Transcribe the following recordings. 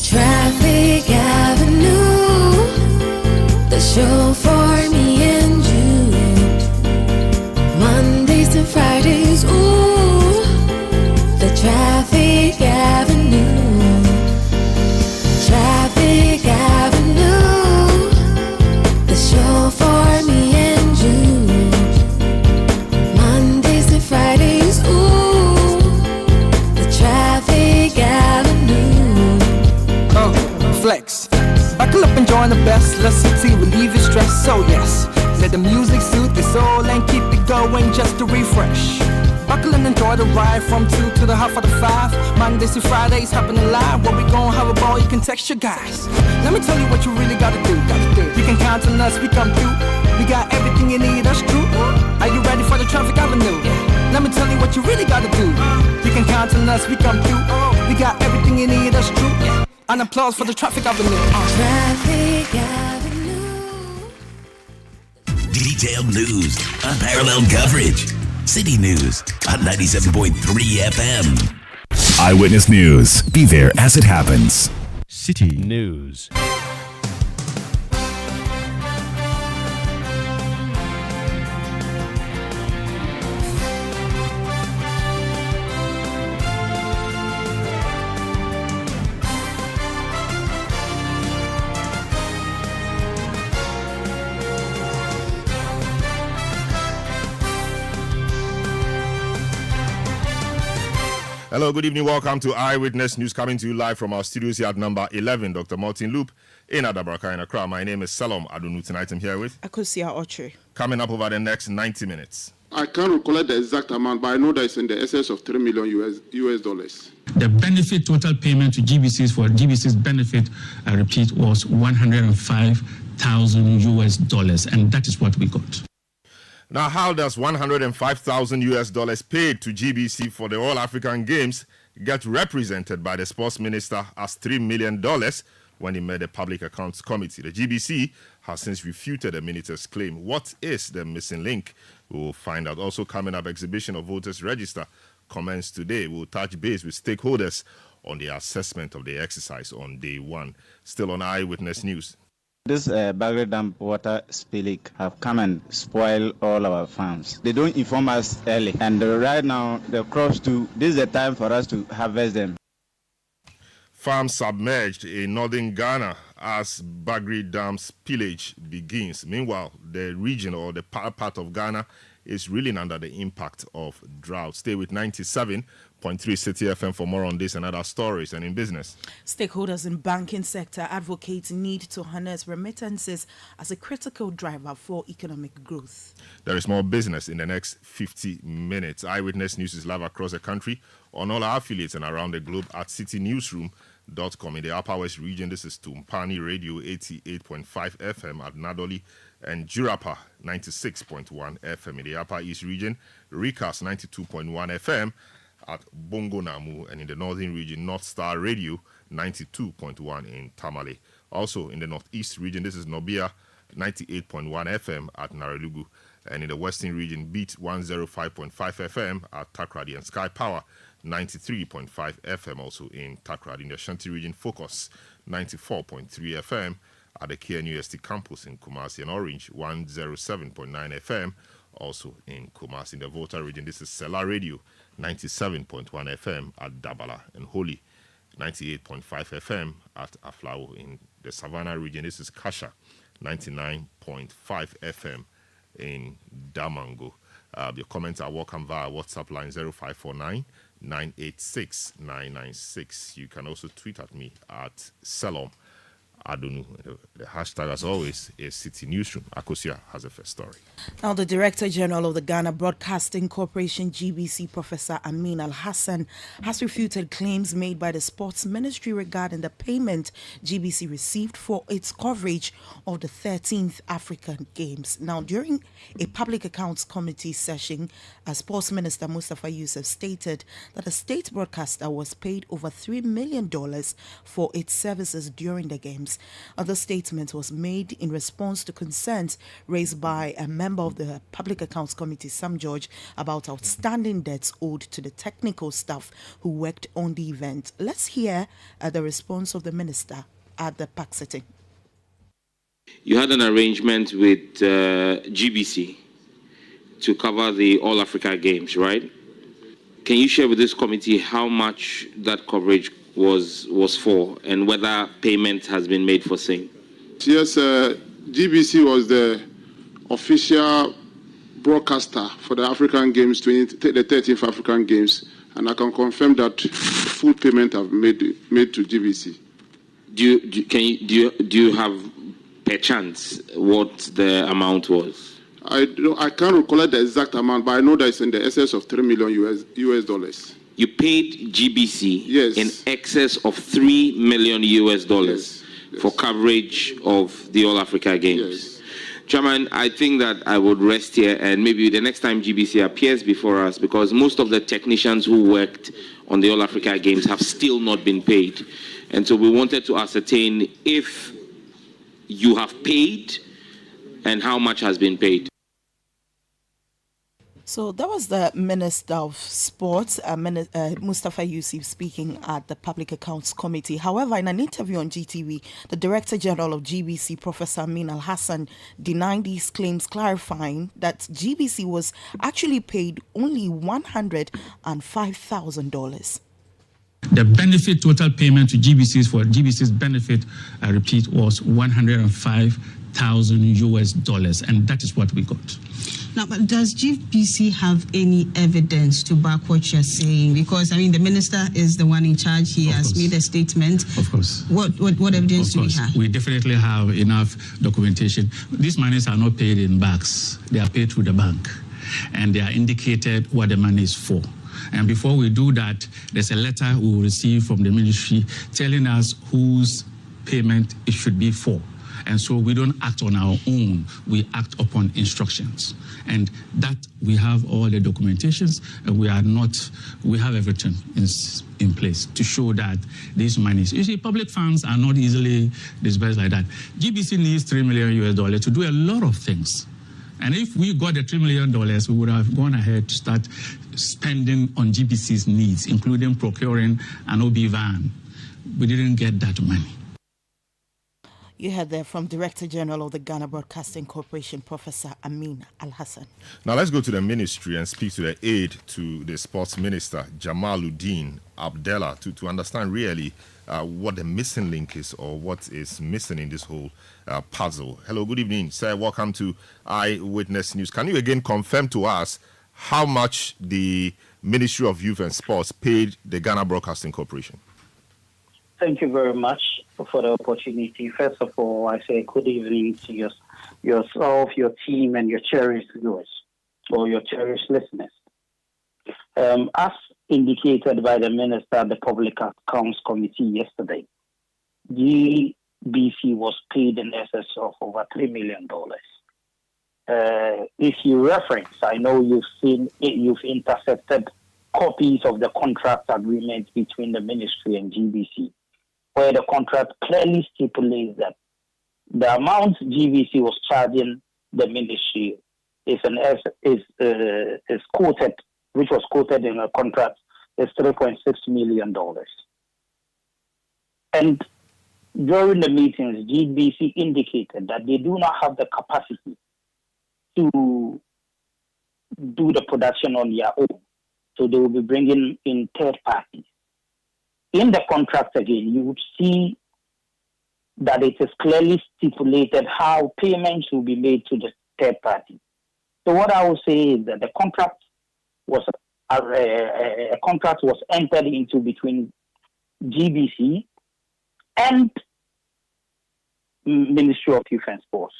Traffic Avenue, the show for me and you. Mondays to Fridays, ooh, the Traffic Avenue. Traffic Avenue, the show for me and you. Mondays to Fridays, ooh, the Traffic Avenue. Flex. Buckle up and join the best. Let's see, relieve your stress. So yes, let the music soothe your soul and keep it going just to refresh. Buckle and enjoy the ride from 2 to the half of the 5. Mondays to Fridays happening live. Where we gon' have a ball, you can text your guys. Let me tell you what you really gotta do. You can count on us, we come through. We got everything you need, that's true. Are you ready for the Traffic Avenue? Let me tell you what you really gotta do. You can count on us, we come through. We got everything you need, that's true. An applause for the Traffic Avenue. Traffic Avenue. Detailed news, unparalleled coverage. City News on 97.3 FM. Eyewitness News. Be there as it happens. City News. Hello, good evening. Welcome to Eyewitness News, coming to you live from our studios here at number 11, Dr. Martin Loop in Adabraka in Accra. My name is Salom Adunu. Tonight I'm here with Akosia Oche. Coming up over the next 90 minutes. I can't recollect the exact amount, but I know that it's in the excess of $3 million US dollars. The benefit total payment to GBCs for GBC's benefit, I repeat, was $105,000 US dollars, and that is what we got. Now, how does $105,000 US dollars paid to GBC for the All African Games get represented by the sports minister as $3 million when he met the Public Accounts Committee? The GBC has since refuted the minister's claim. What is the missing link? We will find out. Also coming up, exhibition of voters register commenced today. We'll touch base with stakeholders on the assessment of the exercise on day one. Still on Eyewitness News. This Bagre Dam water spillage have come and spoil all our farms. They don't inform us early, and right now the crops too. This is the time for us to harvest them. Farms submerged in northern Ghana as Bagre Dam spillage begins. Meanwhile, the region or the part of Ghana is reeling under the impact of drought. Stay with 97.3 Citi FM for more on this and other stories. And in business, Stakeholders in banking sector advocate need to harness remittances as a critical driver for economic growth. There is more business in the next 50 minutes. Eyewitness News is live across the country on all our affiliates and around the globe at citynewsroom.com. In the Upper West region, this is Tumpani Radio 88.5 FM at Nadoli and Jurapa 96.1 FM. In the Upper East region, Recast 92.1 FM at Bongo Namu, and in the Northern region, North Star Radio 92.1 in Tamale. Also in the Northeast region, this is Nobia 98.1 FM at Narelugu, and in the Western region, Beat 105.5 FM at Takrady, and Sky Power 93.5 FM also in Takrady. In the Ashanti region, Focus 94.3 FM at the KNUST campus in Kumasi, and Orange 107.9 FM also in Kumasi. In the Volta region, this is Sela Radio 97.1 FM at Dabala, and Holy 98.5 FM at Aflao. In the Savannah region, this is Kasha 99.5 FM in Damango. Your comments are welcome via WhatsApp line 0549 986 996. You can also tweet at me at Salom Adunu. The hashtag, as always, is City Newsroom. Akosia has a first story. Now, the Director General of the Ghana Broadcasting Corporation, GBC, Professor Amin Al-Hassan, has refuted claims made by the Sports Ministry regarding the payment GBC received for its coverage of the 13th African Games. Now, during a Public Accounts Committee session, Sports Minister Mustafa Yusuf stated that the state broadcaster was paid over $3 million for its services during the Games. debts. The statement was made in response to concerns raised by a member of the Public Accounts Committee, Sam George, about outstanding debts owed to the technical staff who worked on the event. Let's hear the response of the minister at the PAC sitting. You had an arrangement with GBC to cover the All Africa Games, right? Can you share with this committee how much that coverage was for and whether payment has been made for same? Yes, GBC was the official broadcaster for the African Games, the 13th African Games, and I can confirm that full payment have made to GBC. Do you have per chance what the amount was? I can't recall the exact amount, but I know that it's in the excess of $3 million US dollars. You paid GBC yes. in excess of $3 million US dollars for coverage of the All Africa Games. Yes. Chairman, I think that I would rest here and maybe the next time GBC appears before us, because most of the technicians who worked on the All Africa Games have still not been paid. And so we wanted to ascertain if you have paid and how much has been paid. So that was the Minister of Sports, Mustafa Yusuf, speaking at the Public Accounts Committee. However, in an interview on GTV, the Director General of GBC, Professor Amin Al-Hassan, denied these claims, clarifying that GBC was actually paid only $105,000. The benefit total payment to GBCs for GBC's benefit, I repeat, was $105,000 US dollars, and that is what we got. Now, but does GBC have any evidence to back what you're saying? Because, I mean, the minister is the one in charge. He has made a statement. Of course. What evidence do we have? We definitely have enough documentation. These monies are not paid in bags. They are paid through the bank, and they are indicated what the money is for. And before we do that, there's a letter we will receive from the ministry telling us whose payment it should be for. And so we don't act on our own, we act upon instructions. And that we have all the documentations, and we have everything in place to show that these monies, you see, public funds are not easily disbursed like that. GBC needs $3 million US to do a lot of things. And if we got the $3 million, we would have gone ahead to start spending on GBC's needs, including procuring an OB van. We didn't get that money. You heard there from Director General of the Ghana Broadcasting Corporation, Professor Amin Al-Hassan. Now let's go to the ministry and speak to the aide to the Sports Minister, Jamaluddin Abdallah, to understand really what the missing link is or what is missing in this whole puzzle. Hello, good evening, sir. Welcome to Eyewitness News. Can you again confirm to us how much the Ministry of Youth and Sports paid the Ghana Broadcasting Corporation? Thank you very much for the opportunity. First of all, I say good evening to yourself, your team, and your cherished viewers or your cherished listeners. As indicated by the Minister at the Public Accounts Committee yesterday, GBC was paid in excess of over $3 million. If you reference, I know you've intercepted copies of the contract agreement between the ministry and GBC, where the contract clearly stipulates that the amount GBC was charging the ministry is quoted, which was quoted in a contract, is $3.6 million. And during the meetings, GBC indicated that they do not have the capacity to do the production on their own. So they will be bringing in third parties. In the contract again, you would see that it is clearly stipulated how payments will be made to the third party. So what I will say is that the contract was entered into between GBC and Ministry of Youth and Sports.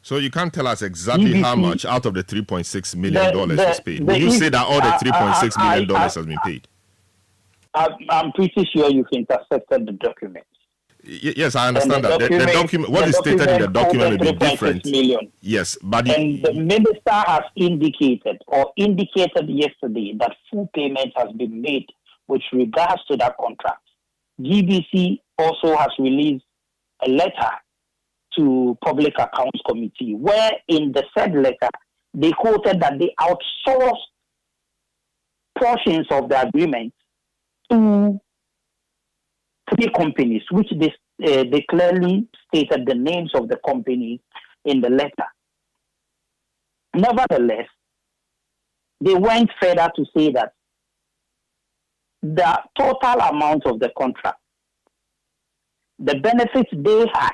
So you can't tell us exactly GBC, how much out of the $3.6 million is paid. Will you say that all the $3.6 million has been paid? I'm pretty sure you've intercepted the document. Yes, I understand that. The document, what is stated in the document will be different. Million. Yes, but the minister has indicated yesterday that full payment has been made with regards to that contract. GBC also has released a letter to Public Accounts Committee, where in the said letter, they quoted that they outsourced portions of the agreement to 3 companies, which they clearly stated the names of the companies in the letter. Nevertheless, they went further to say that the total amount of the contract, the benefits they had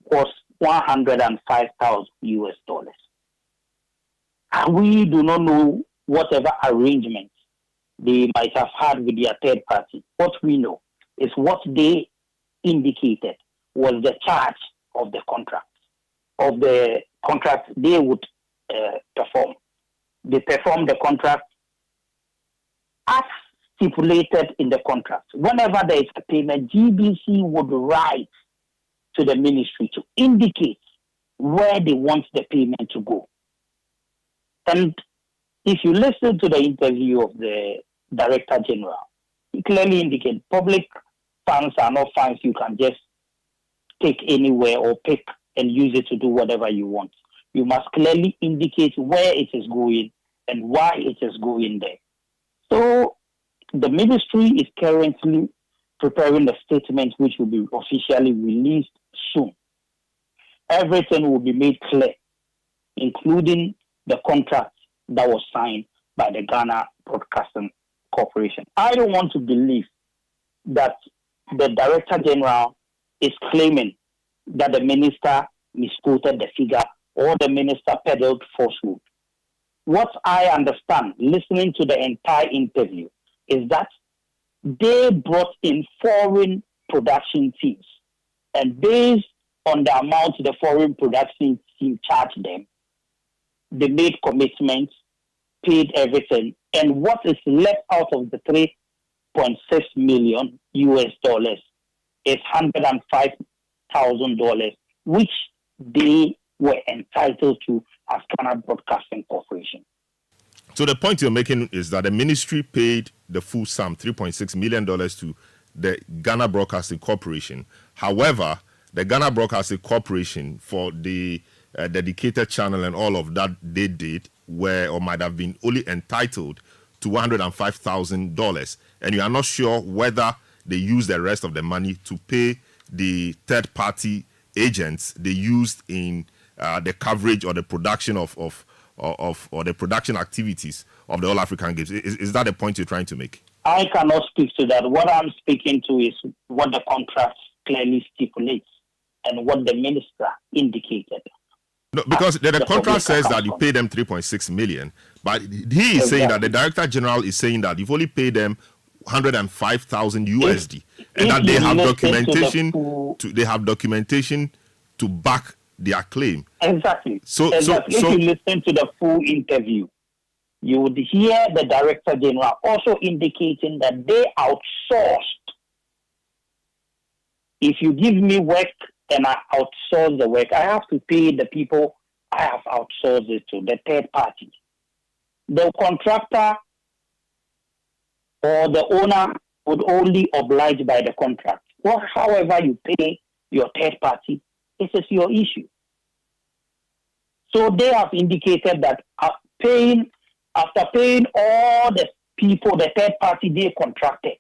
was $105,000. And we do not know whatever arrangements they might have had with their third party. What we know is what they indicated was the charge of the contract they would perform. They perform the contract as stipulated in the contract. Whenever there is a payment, GBC would write to the ministry to indicate where they want the payment to go. And if you listen to the interview of the Director General, he clearly indicated public funds are not funds you can just take anywhere or pick and use it to do whatever you want. You must clearly indicate where it is going and why it is going there. So the ministry is currently preparing a statement which will be officially released soon. Everything will be made clear, including the contract that was signed by the Ghana Broadcasting Corporation. I don't want to believe that the Director General is claiming that the minister misquoted the figure or the minister peddled falsehood. What I understand, listening to the entire interview, is that they brought in foreign production teams, and based on the amount the foreign production team charged them, they made commitments, paid everything, and what is left out of the $3.6 million is $105,000, which they were entitled to as Ghana Broadcasting Corporation. So the point you're making is that the ministry paid the full sum, $3.6 million, to the Ghana Broadcasting Corporation. However, the Ghana Broadcasting Corporation, for the dedicated channel and all of that they did, were or might have been only entitled to $105,000. And you are not sure whether they used the rest of the money to pay the third-party agents they used in the coverage or the production of the production activities of the All African Games. Is that the point you're trying to make? I cannot speak to that. What I'm speaking to is what the contract clearly stipulates and what the minister indicated. No, because the contract says that you pay them $3.6 million, but he is saying that the Director General is saying that you've only paid them $105,000 USD, and that they have documentation to back their claim. Exactly. So if you listen to the full interview, you would hear the Director General also indicating that they outsourced. If you give me work and I outsource the work, I have to pay the people I have outsourced it to, the third party. The contractor or the owner would only oblige by the contract. Well, however you pay your third party, this is your issue. So they have indicated that after paying all the people, the third party they contracted,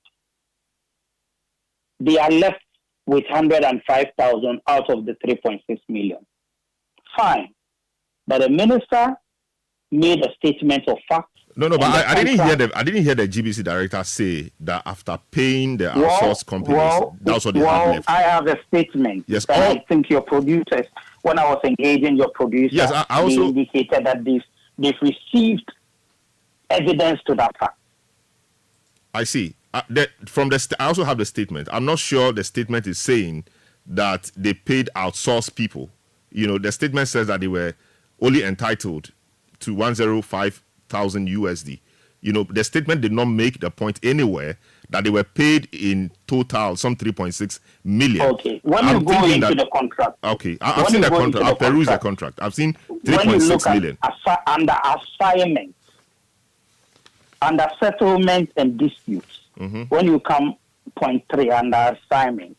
they are left with $105,000 out of the $3.6 million. Fine. But the minister made a statement of fact. No, but I didn't hear the GBC director say that after paying the outsourced companies, that's what they have left. I have a statement. Yes, I think your producers, when I was engaging your producers, yes, I also they indicated that they've received evidence to that fact. I see. I also have the statement. I'm not sure the statement is saying that they paid outsourced people. You know, the statement says that they were only entitled to $105,000 USD. You know, the statement did not make the point anywhere that they were paid in total some 3.6 million. Okay, when you go into the contract. Okay, I've seen the contract. I've perused the contract. I've seen 3.6 million. Under assignment, under settlement and disputes, when you come point 3 under assignment,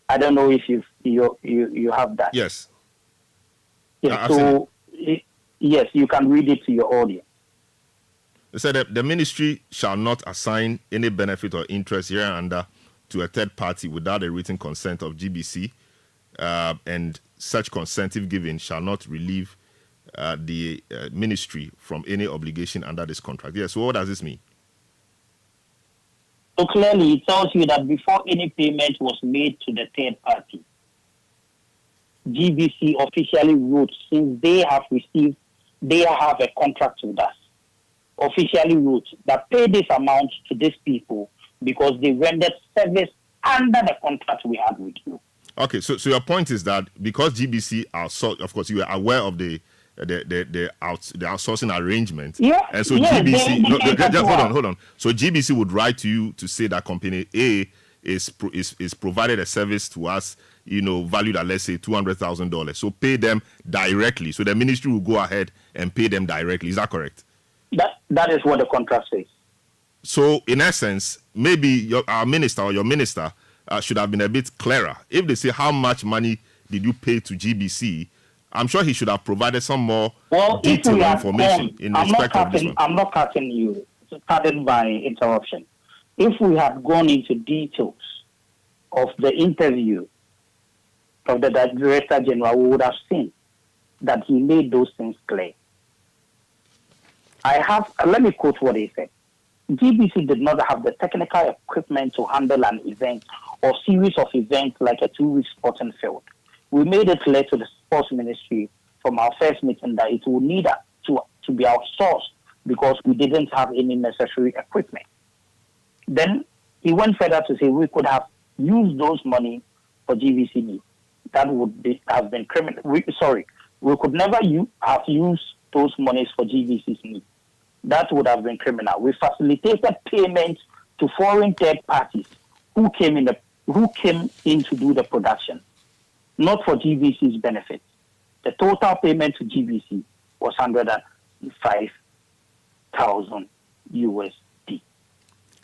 I don't know if You have that. Yes. Yes. So yes, you can read it to your audience. It said that the ministry shall not assign any benefit or interest hereunder to a third party without a written consent of GBC, and such consent, if given, shall not relieve the ministry from any obligation under this contract. Yes. So what does this mean? So clearly, it tells you that before any payment was made to the third party, GBC officially wrote, since they have a contract with us, officially wrote that pay this amount to these people because they rendered service under the contract we had with you. Okay, so your point is that because GBC of course, you are aware of the outsourcing arrangement. Yeah. And so GBC, hold on. So GBC would write to you to say that company A is provided a service to us, valued at, let's say, $200,000. So pay them directly. So the ministry will go ahead and pay them directly. Is that correct? That is what the contract says. So in essence, maybe our minister or your minister should have been a bit clearer. If they say how much money did you pay to GBC, I'm sure he should have provided some more detailed information in respect of this one. I'm not cutting you. Pardon my interruption. If we had gone into details of the interview of the Director General, we would have seen that he made those things clear. Let me quote what he said. GBC did not have the technical equipment to handle an event or series of events like a 2-week sporting field. We made it clear to the sports ministry from our first meeting that it would need to be outsourced because we didn't have any necessary equipment. Then he went further to say we could have used those money for GBC needs. That would have been criminal. We could never have used those monies for GBC's needs. That would have been criminal. We facilitated payments to foreign third parties who came in to do the production, not for GBC's benefit. The total payment to GBC was $105,000 USD.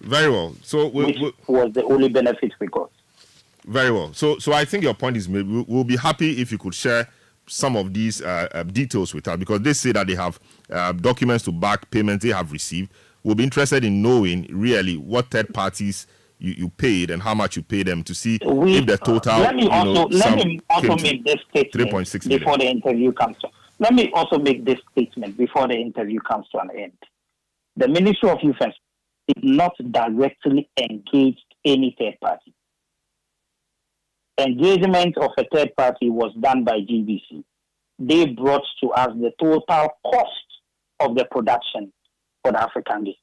Very well. So which was the only benefit we got. Very well. So I think your point is made. We'll be happy if you could share some of these details with us, because they say that they have documents to back payments they have received. We'll be interested in knowing really what third parties you paid and how much you paid them to see if the total. Let me also make this statement 3.6 before the interview comes to. Let me also make this statement before the interview comes to an end. The Ministry of Youth and Sport did not directly engage any third party. Engagement of a third party was done by GBC. They brought to us the total cost of the production for the African Games,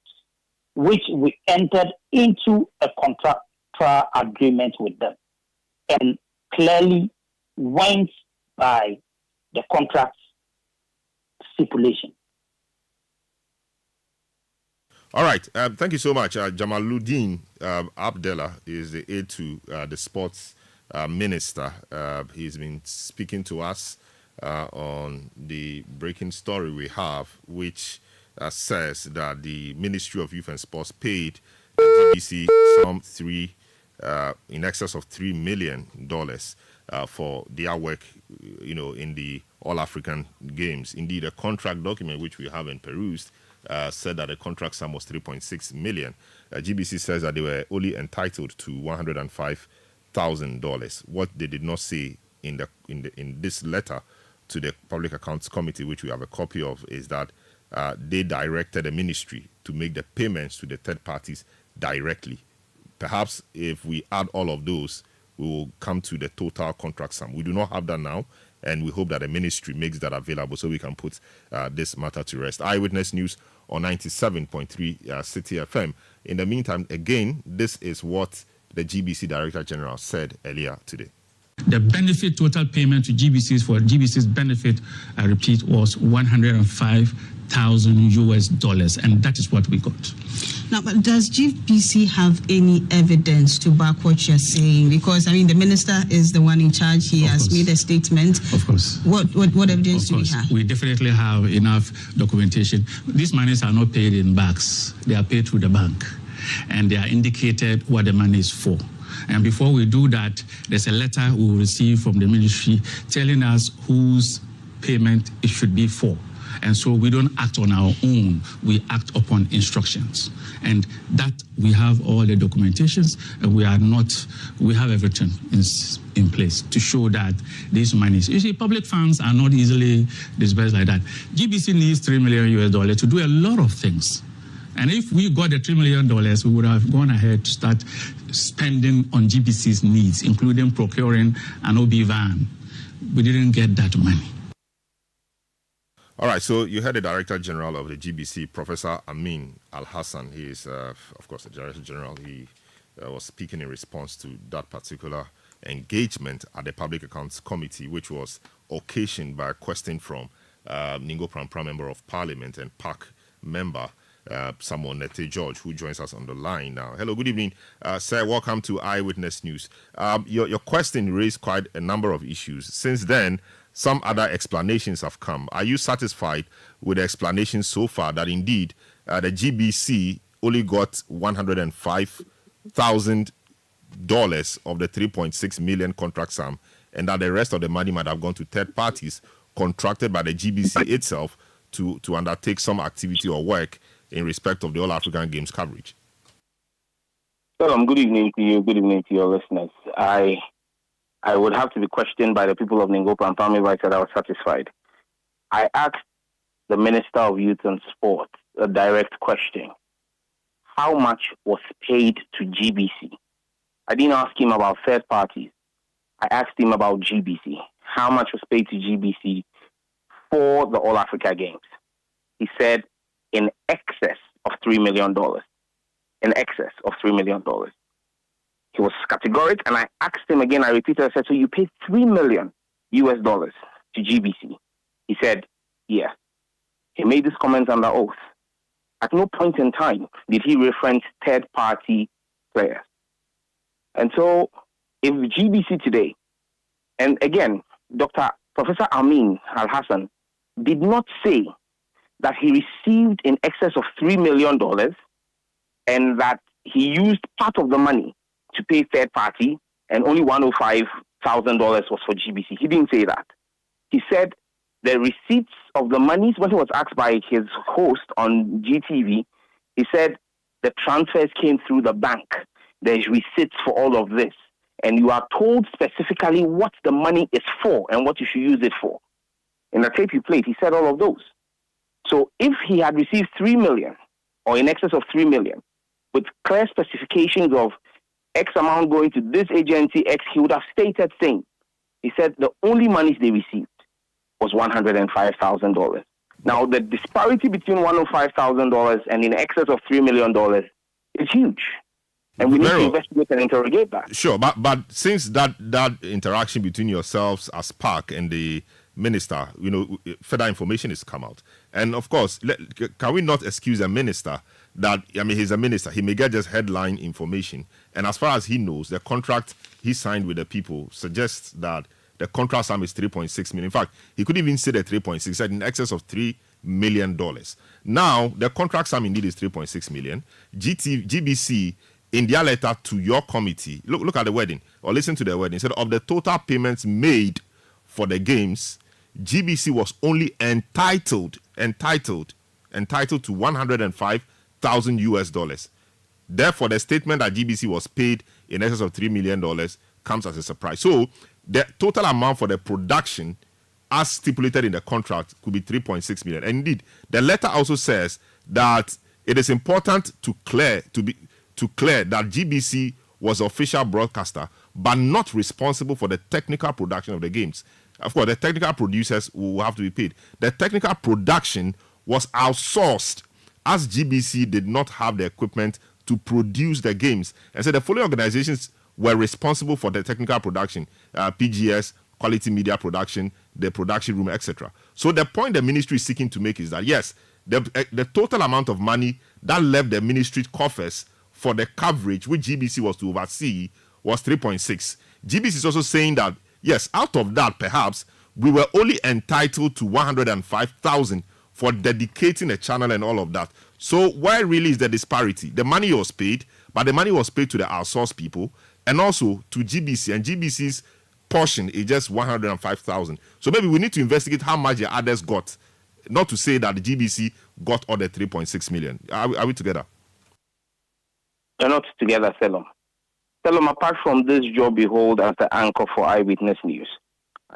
which we entered into a contractual agreement with them and clearly went by the contract stipulation. All right. Thank you so much. Jamaluddin Abdallah is the aide to the sports minister. He's been speaking to us on the breaking story we have, which says that the Ministry of Youth and Sports paid the GBC in excess of $3 million for their work, in the All-African Games. Indeed, a contract document which we haven't perused said that the contract sum was $3.6 million. GBC says that they were only entitled to $105,000. What they did not say in this letter to the Public Accounts Committee, which we have a copy of, is that they directed the ministry to make the payments to the third parties directly. Perhaps if we add all of those, we will come to the total contract sum. We do not have that now, and we hope that the ministry makes that available so we can put this matter to rest. Eyewitness News on 97.3 Citi FM. In the meantime, again, this is what the GBC Director General said earlier today. The benefit total payment to GBC's for GBC's benefit, I repeat, was $105,000, and that is what we got. Now, but does GBC have any evidence to back what you're saying? Because the minister is the one in charge. He has made a statement. Of course. What evidence do we have? We definitely have enough documentation. These monies are not paid in bags; they are paid through the bank, and they are indicated what the money is for. And before we do that, there's a letter we will receive from the ministry telling us whose payment it should be for. And so we don't act on our own, we act upon instructions. And that we have all the documentations, and we have everything in place to show that these monies, you see, public funds are not easily disbursed like that. GBC needs $3 million to do a lot of things. And if we got the $3 million, we would have gone ahead to start spending on GBC's needs, including procuring an OB van. We didn't get that money. All right, so you heard the Director General of the GBC, Professor Amin Al-Hassan. He is, of course, the Director General. He was speaking in response to that particular engagement at the Public Accounts Committee, which was occasioned by a question from Ningo Prampra, Member of Parliament, and PAC member, Samuel Nete George, who joins us on the line now. Hello, good evening. Sir, welcome to Eyewitness News. Your question raised quite a number of issues. Since then, some other explanations have come. Are you satisfied with the explanations so far that indeed the GBC only got $105,000 of the $3.6 million contract sum, and that the rest of the money might have gone to third parties contracted by the GBC itself to undertake some activity or work in respect of the All African Games coverage? Well, good evening to you. Good evening to your listeners. I would have to be questioned by the people of Ningo Prampra if I said I was satisfied. I asked the Minister of Youth and Sport a direct question. How much was paid to GBC? I didn't ask him about third parties. I asked him about GBC. How much was paid to GBC for the All Africa Games? He said in excess of $3 million. In excess of $3 million. He was categoric, and I asked him again, I repeated, I said, so you paid $3 million to GBC? He said, yeah. He made this comment under oath. At no point in time did he reference third-party players. And so, if GBC today, and again, Professor Amin Al-Hassan did not say that he received in excess of $3 million and that he used part of the money to pay third party and only $105,000 was for GBC. He didn't say that. He said the receipts of the monies, when he was asked by his host on GTV, he said the transfers came through the bank. There's receipts for all of this. And you are told specifically what the money is for and what you should use it for. In the tape he played, he said all of those. So if he had received $3 million or in excess of $3 million with clear specifications of X amount going to this agency, X, he would have stated things. He said the only monies they received was $105,000. Now, the disparity between $105,000 and in excess of $3 million is huge. And we need to investigate and interrogate that. Sure, but since that interaction between yourselves as PAC and the minister, further information has come out. And of course, can we not excuse a minister that, he's a minister. He may get just headline information. And as far as he knows, the contract he signed with the people suggests that the contract sum is $3.6 million. In fact, he couldn't even say the 3.6, he said in excess of $3 million. Now, the contract sum indeed is $3.6 million. GBC, in their letter to your committee, look at the wording, or listen to the wording. It said of the total payments made for the games, GBC was only entitled to $105,000. Therefore, the statement that GBC was paid in excess of $3 million comes as a surprise. So, the total amount for the production, as stipulated in the contract, could be $3.6 million. And indeed, the letter also says that it is important to clear that GBC was official broadcaster, but not responsible for the technical production of the games. Of course, the technical producers will have to be paid. The technical production was outsourced, as GBC did not have the equipment to produce the games. And so the following organizations were responsible for the technical production, PGS, Quality Media Production, the production room, etc. So the point the ministry is seeking to make is that, yes, the total amount of money that left the ministry coffers for the coverage which GBC was to oversee was 3.6. GBC is also saying that, yes, out of that, perhaps, we were only entitled to 105,000 for dedicating a channel and all of that. So where really is the disparity? The money was paid, but the money was paid to the outsourced people, and also to GBC, and GBC's portion is just 105,000. So maybe we need to investigate how much the others got, not to say that the GBC got all the 3.6 million. Are we together? We're not together, Selom. Selom, apart from this job you hold as the anchor for Eyewitness News,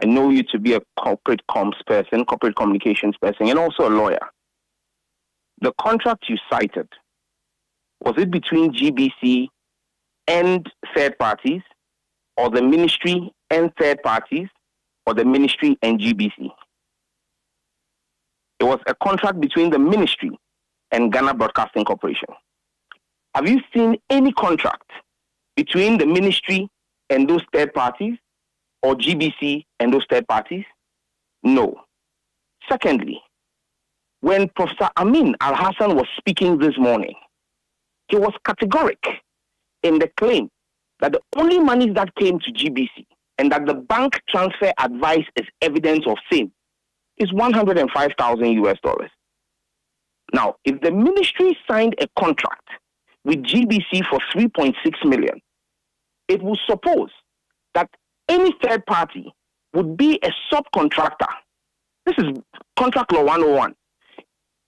I know you to be a corporate comms person, corporate communications person, and also a lawyer. The contract you cited, was it between GBC and third parties, or the ministry and third parties, or the ministry and GBC? It was a contract between the ministry and Ghana Broadcasting Corporation. Have you seen any contract between the ministry and those third parties, or GBC and those third parties? No. Secondly, when Professor Amin Al-Hassan was speaking this morning, he was categoric in the claim that the only money that came to GBC and that the bank transfer advice is evidence of same is $105,000. Now, if the ministry signed a contract with GBC for 3.6 million, it would suppose that any third party would be a subcontractor. This is Contract Law 101.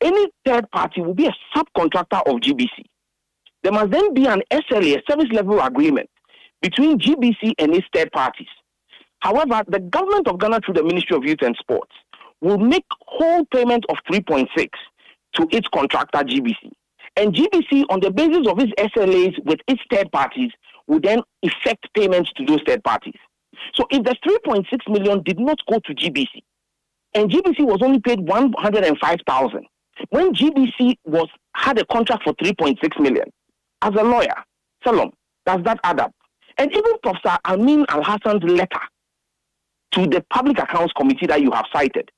Any third party will be a subcontractor of GBC. There must then be an SLA, a service level agreement, between GBC and its third parties. However, the government of Ghana, through the Ministry of Youth and Sports, will make whole payment of 3.6 to its contractor GBC. And GBC, on the basis of its SLAs with its third parties, will then effect payments to those third parties. So if the 3.6 million did not go to GBC, and GBC was only paid 105,000, when GBC had a contract for 3.6 million, as a lawyer, Salom, does that add up? And even Professor Amin Al-Hassan's letter to the Public Accounts Committee that you have cited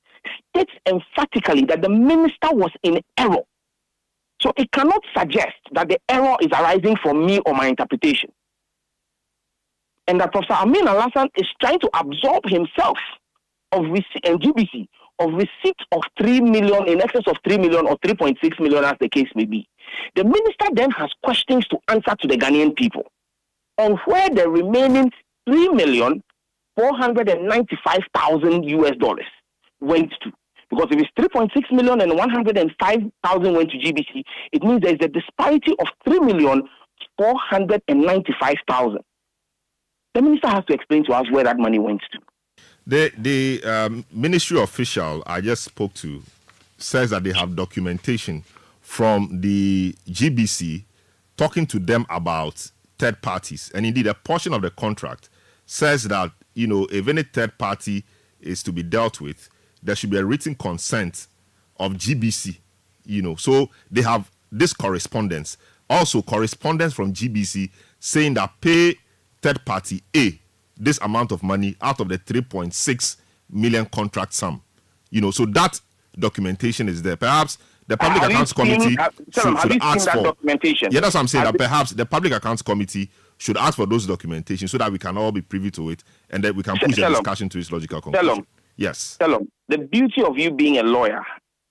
states emphatically that the minister was in error. So it cannot suggest that the error is arising from me or my interpretation. And that Professor Amin Al-Hassan is trying to absorb himself of receipt, and GBC, of receipt of 3 million, in excess of 3 million or 3.6 million as the case may be. The minister then has questions to answer to the Ghanaian people on where the remaining $3,495,000 went to. Because if it's 3.6 million and 105,000 went to GBC, it means there is a disparity of 3,495,000. The minister has to explain to us where that money went to. The ministry official I just spoke to says that they have documentation from the GBC talking to them about third parties. And indeed, a portion of the contract says that, if any third party is to be dealt with, there should be a written consent of GBC, So they have this correspondence. Also, correspondence from GBC saying that pay third party A this amount of money out of the 3.6 million contract sum. So that documentation is there. Perhaps the Public Accounts Committee should ask for documentation. Yeah, that's what I'm saying. That perhaps the Public Accounts Committee should ask for those documentation so that we can all be privy to it and that we can push the discussion to its logical conclusion. Yes. The beauty of you being a lawyer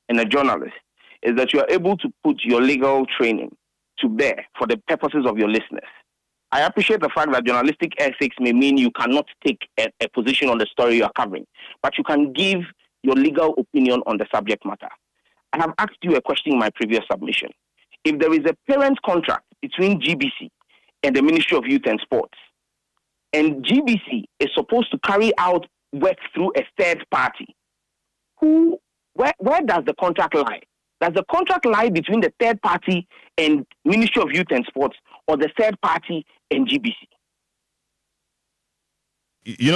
and a journalist is that you are able to put your legal training to bear for the purposes of your listeners. I appreciate the fact that journalistic ethics may mean you cannot take a position on the story you are covering, but you can give your legal opinion on the subject matter. I have asked you a question in my previous submission. If there is a parent contract between GBC and the Ministry of Youth and Sports, and GBC is supposed to carry out work through a third party, where does the contract lie? Does the contract lie between the third party and Ministry of Youth and Sports, or the third party and GBC?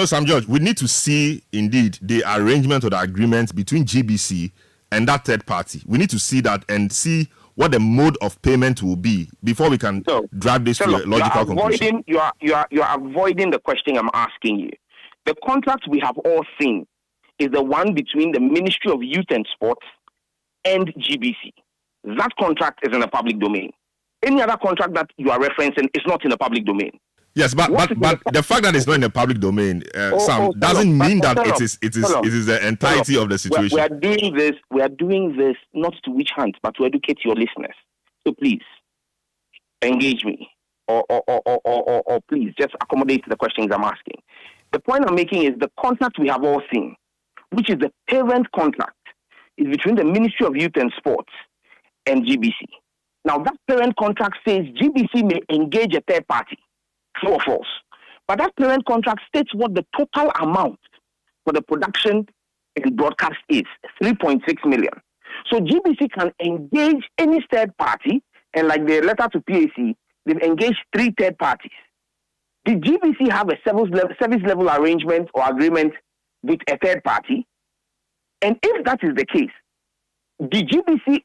Sam George, we need to see indeed the arrangement or the agreement between GBC and that third party. We need to see that and see what the mode of payment will be before we can drive this to a logical conclusion. You are avoiding the question I'm asking you. The contract we have all seen is the one between the Ministry of Youth and Sports and GBC. That contract is in the public domain. Any other contract that you are referencing is not in the public domain. Yes, but the fact that it's not in the public domain, Sam, doesn't mean that it is the entirety of the situation. We are doing this not to witch hunt, but to educate your listeners. So please, engage me. or please just accommodate the questions I'm asking. The point I'm making is the contract we have all seen, which is the parent contract, is between the Ministry of Youth and Sports and GBC. Now, that parent contract says GBC may engage a third party, true or false. But that parent contract states what the total amount for the production and broadcast is, 3.6 million. So GBC can engage any third party, and like the letter to PAC, they've engaged 3 third parties. Did GBC have a service level arrangement or agreement with a third party? And if that is the case, did GBC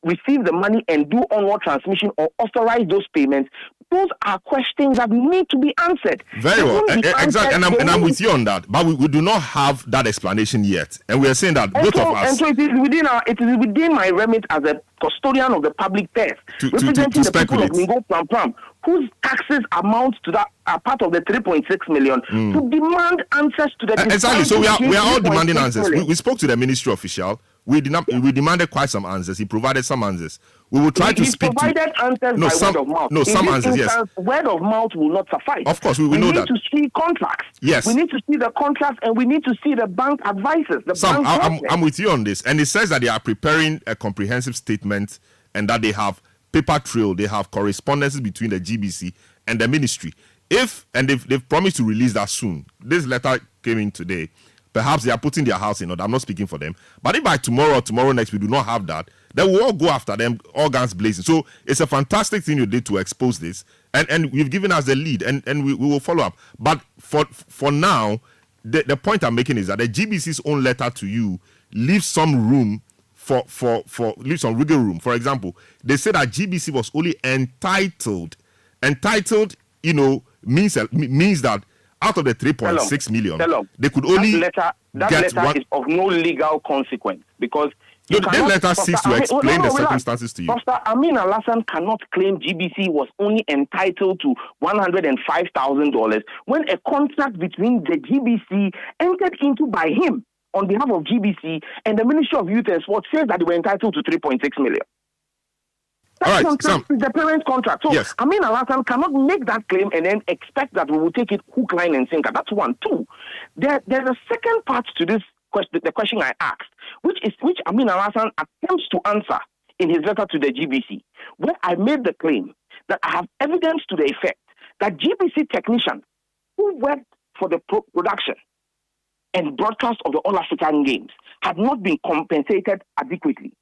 receive the money and do onward transmission or authorize those payments? Those are questions that need to be answered. Very well, exactly, and I'm with you on that. But we do not have that explanation yet, and we are saying that both of us. And so it is within my remit as a custodian of the public purse, representing the people of Ningo Pram Pram, whose taxes amount to that are part of the 3.6 million, to demand answers to the exactly. So we are all demanding answers. We spoke to the ministry official. We demanded quite some answers. He provided some answers. We will try to speak to... He provided answers by word of mouth. No, some answers, yes. Word of mouth will not suffice. Of course, we know that. We need to see contracts. Yes. We need to see the contracts, and we need to see the bank advices. I'm with you on this. And it says that they are preparing a comprehensive statement and that they have paper trail, they have correspondences between the GBC and the ministry. They've promised to release that soon. This letter came in today. Perhaps they are putting their house in order. I'm not speaking for them. But if by tomorrow or tomorrow next we do not have that, then we'll all go after them, all guns blazing. So it's a fantastic thing you did to expose this. And you've given us the lead, and we will follow up. But for now, the point I'm making is that the GBC's own letter to you leaves some room leaves some wiggle room. For example, they say that GBC was only entitled. Entitled, means that out of the 3.6 million, they could only that letter is of no legal consequence because that letter seeks to explain the circumstances to you. Pastor Amin Alassane cannot claim GBC was only entitled to $105,000 when a contract between the GBC entered into by him on behalf of GBC and the Ministry of Youth and Sport says that they were entitled to 3.6 million. That contract is the parent contract. So yes. Amin Alassane cannot make that claim and then expect that we will take it hook, line, and sinker. That's one. Two, there's a second part to this question, the question I asked, which Amin Alassane attempts to answer in his letter to the GBC, where I made the claim that I have evidence to the effect that GBC technicians who worked for the production and broadcast of the All-African Games had not been compensated adequately.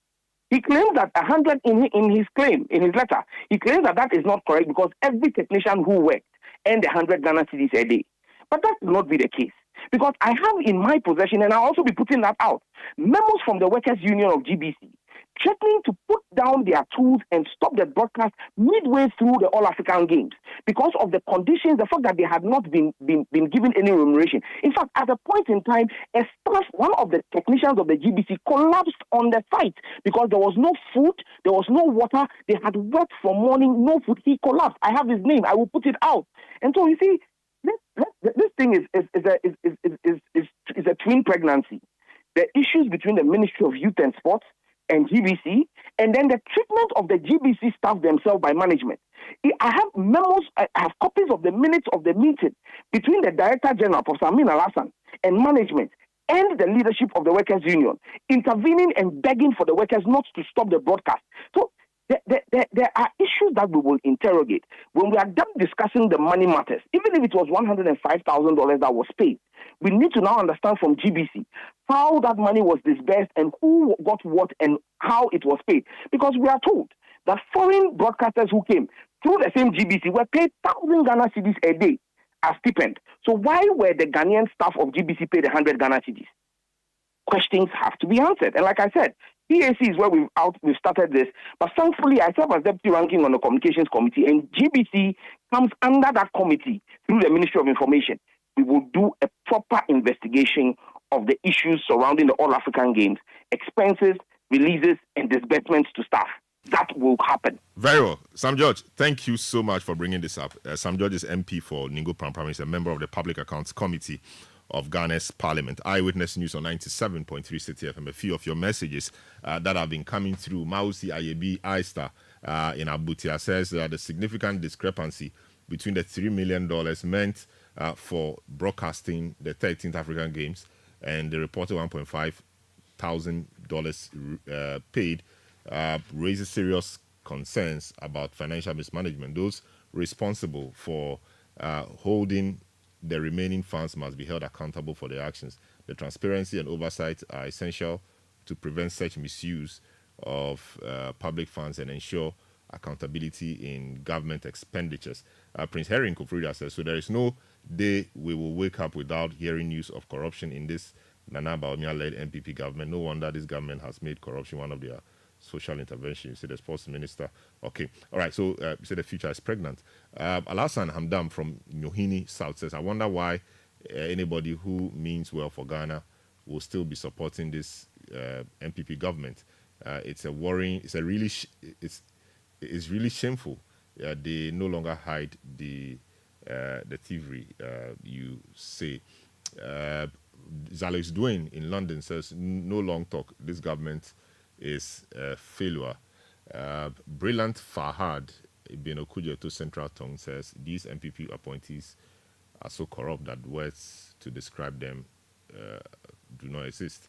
He claims that 100 in his letter, he claims that is not correct because every technician who worked earned 100 Ghana cedis a day. But that will not be the case. Because I have in my possession, and I'll also be putting that out, memos from the Workers' Union of GBC threatening to put down their tools and stop the broadcast midway through the All-African Games because of the conditions, the fact that they had not been given any remuneration. In fact, at a point in time, one of the technicians of the GBC collapsed on the site because there was no food, there was no water, they had worked from morning, no food. He collapsed. I have his name. I will put it out. And so you see, this thing is a twin pregnancy. The issues between the Ministry of Youth and Sports and GBC, and then the treatment of the GBC staff themselves by management. I have memos, I have copies of the minutes of the meeting between the Director General, Professor Amin Alassane, and management, and the leadership of the Workers' Union, intervening and begging for the workers not to stop the broadcast. So there are issues that we will interrogate. When we are done discussing the money matters, even if it was $105,000 that was paid, we need to now understand from GBC how that money was disbursed and who got what and how it was paid. Because we are told that foreign broadcasters who came through the same GBC were paid 1,000 Ghana cedis a day as stipend. So why were the Ghanaian staff of GBC paid 100 Ghana cedis? Questions have to be answered. And like I said, PAC is where we've started this, but thankfully I serve as deputy ranking on the communications committee, and GBC comes under that committee through the Ministry of Information. We will do a proper investigation of the issues surrounding the All-African Games, expenses, releases, and disbursements to staff. That will happen. Very well. Sam George, thank you so much for bringing this up. Sam George is MP for Ningo Pram Pram. He's a member of the Public Accounts Committee of Ghana's Parliament. Eyewitness News on 97.3 Citi FM. A few of your messages that have been coming through. Mausi Ayebi, Aistar, in Abutia says the significant discrepancy between the $3 million meant for broadcasting the 13th African Games and the reported $1,500 paid raises serious concerns about financial mismanagement. Those responsible for holding the remaining funds must be held accountable for their actions. The transparency and oversight are essential to prevent such misuse of public funds and ensure accountability in government expenditures. Prince Henry Nkofrida says, so there is no day we will wake up without hearing news of corruption in this Nana Bawumia-led MPP government. No wonder this government has made corruption one of their social interventions. You see the sports minister. Okay, all right, so you say the future is pregnant. Alassane Hamdam from Nyohini South says, I wonder why anybody who means well for Ghana will still be supporting this MPP government. It's a worrying, it's really shameful. They no longer hide the thievery, you say. Zalex Duane in London says, no long talk. This government is a failure. Brilliant Fahad Ibn Okujo to Central Tongue says, these MPP appointees are so corrupt that words to describe them do not exist.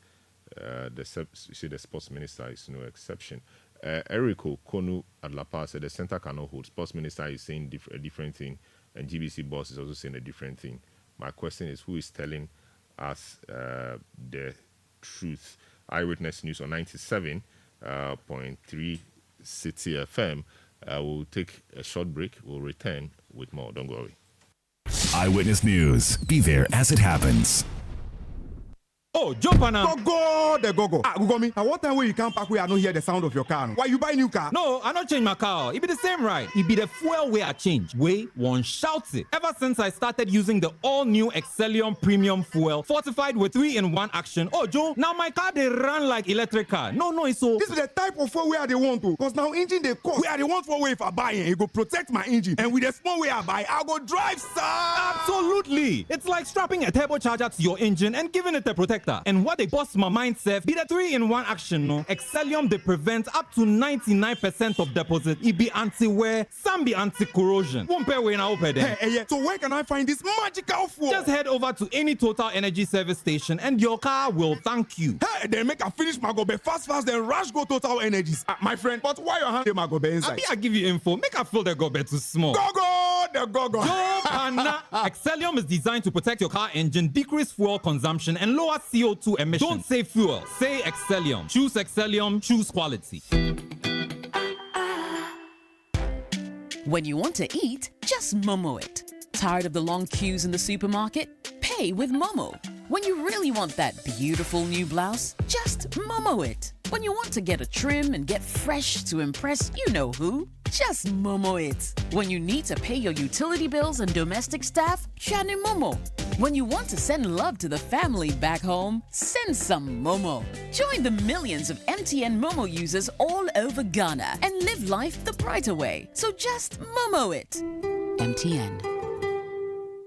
The sports minister is no exception. Eriko Konu Adlapa said the center cannot hold. Sports minister is saying a different thing, and GBC boss is also saying a different thing. My question is, who is telling us the truth? Eyewitness News on 97.3 Citi FM. We'll take a short break. We'll return with more. Don't go away. Eyewitness News. Be there as it happens. Oh, jump on now. Go, go. Google me. At what time when you come back where I don't hear the sound of your car? Why you buy new car? No, I don't change my car. It be the same ride. It be the fuel way I change. Way one shouts it. Ever since I started using the all-new Excellium Premium Fuel, fortified with 3-in-1 action. Oh, Joe, now my car they run like electric car. No, so. This is the type of fuel where they want to. Because now engine they cost. Where they want for way if I buy it go protect my engine. And with the small way I buy, I go drive, sir. Absolutely. It's like strapping a turbocharger to your engine and giving it a protector. And what they bust my mind says be the 3-in-1 action, no? Excellium they prevent up to 99% of deposit. It be anti-wear, some be anti-corrosion. One pair way now open there. Hey, so where can I find this magical fuel? Just head over to any Total Energy service station and your car will thank you. Hey, then make a finish my go be fast, then rush go Total Energies. My friend, but why your hand my go be inside? I give you info. Make a feel the go be too small. Go. Excellium is designed to protect your car engine, decrease fuel consumption, and lower CO2 emissions. Don't say fuel, say Excellium. Choose Excellium, choose quality. When you want to eat, just Momo it. Tired of the long queues in the supermarket? Pay with Momo. When you really want that beautiful new blouse, just Momo it. When you want to get a trim and get fresh to impress you know who, just Momo it. When you need to pay your utility bills and domestic staff, Shani Momo. When you want to send love to the family back home, send some Momo. Join the millions of MTN Momo users all over Ghana and live life the brighter way. So just Momo it. MTN.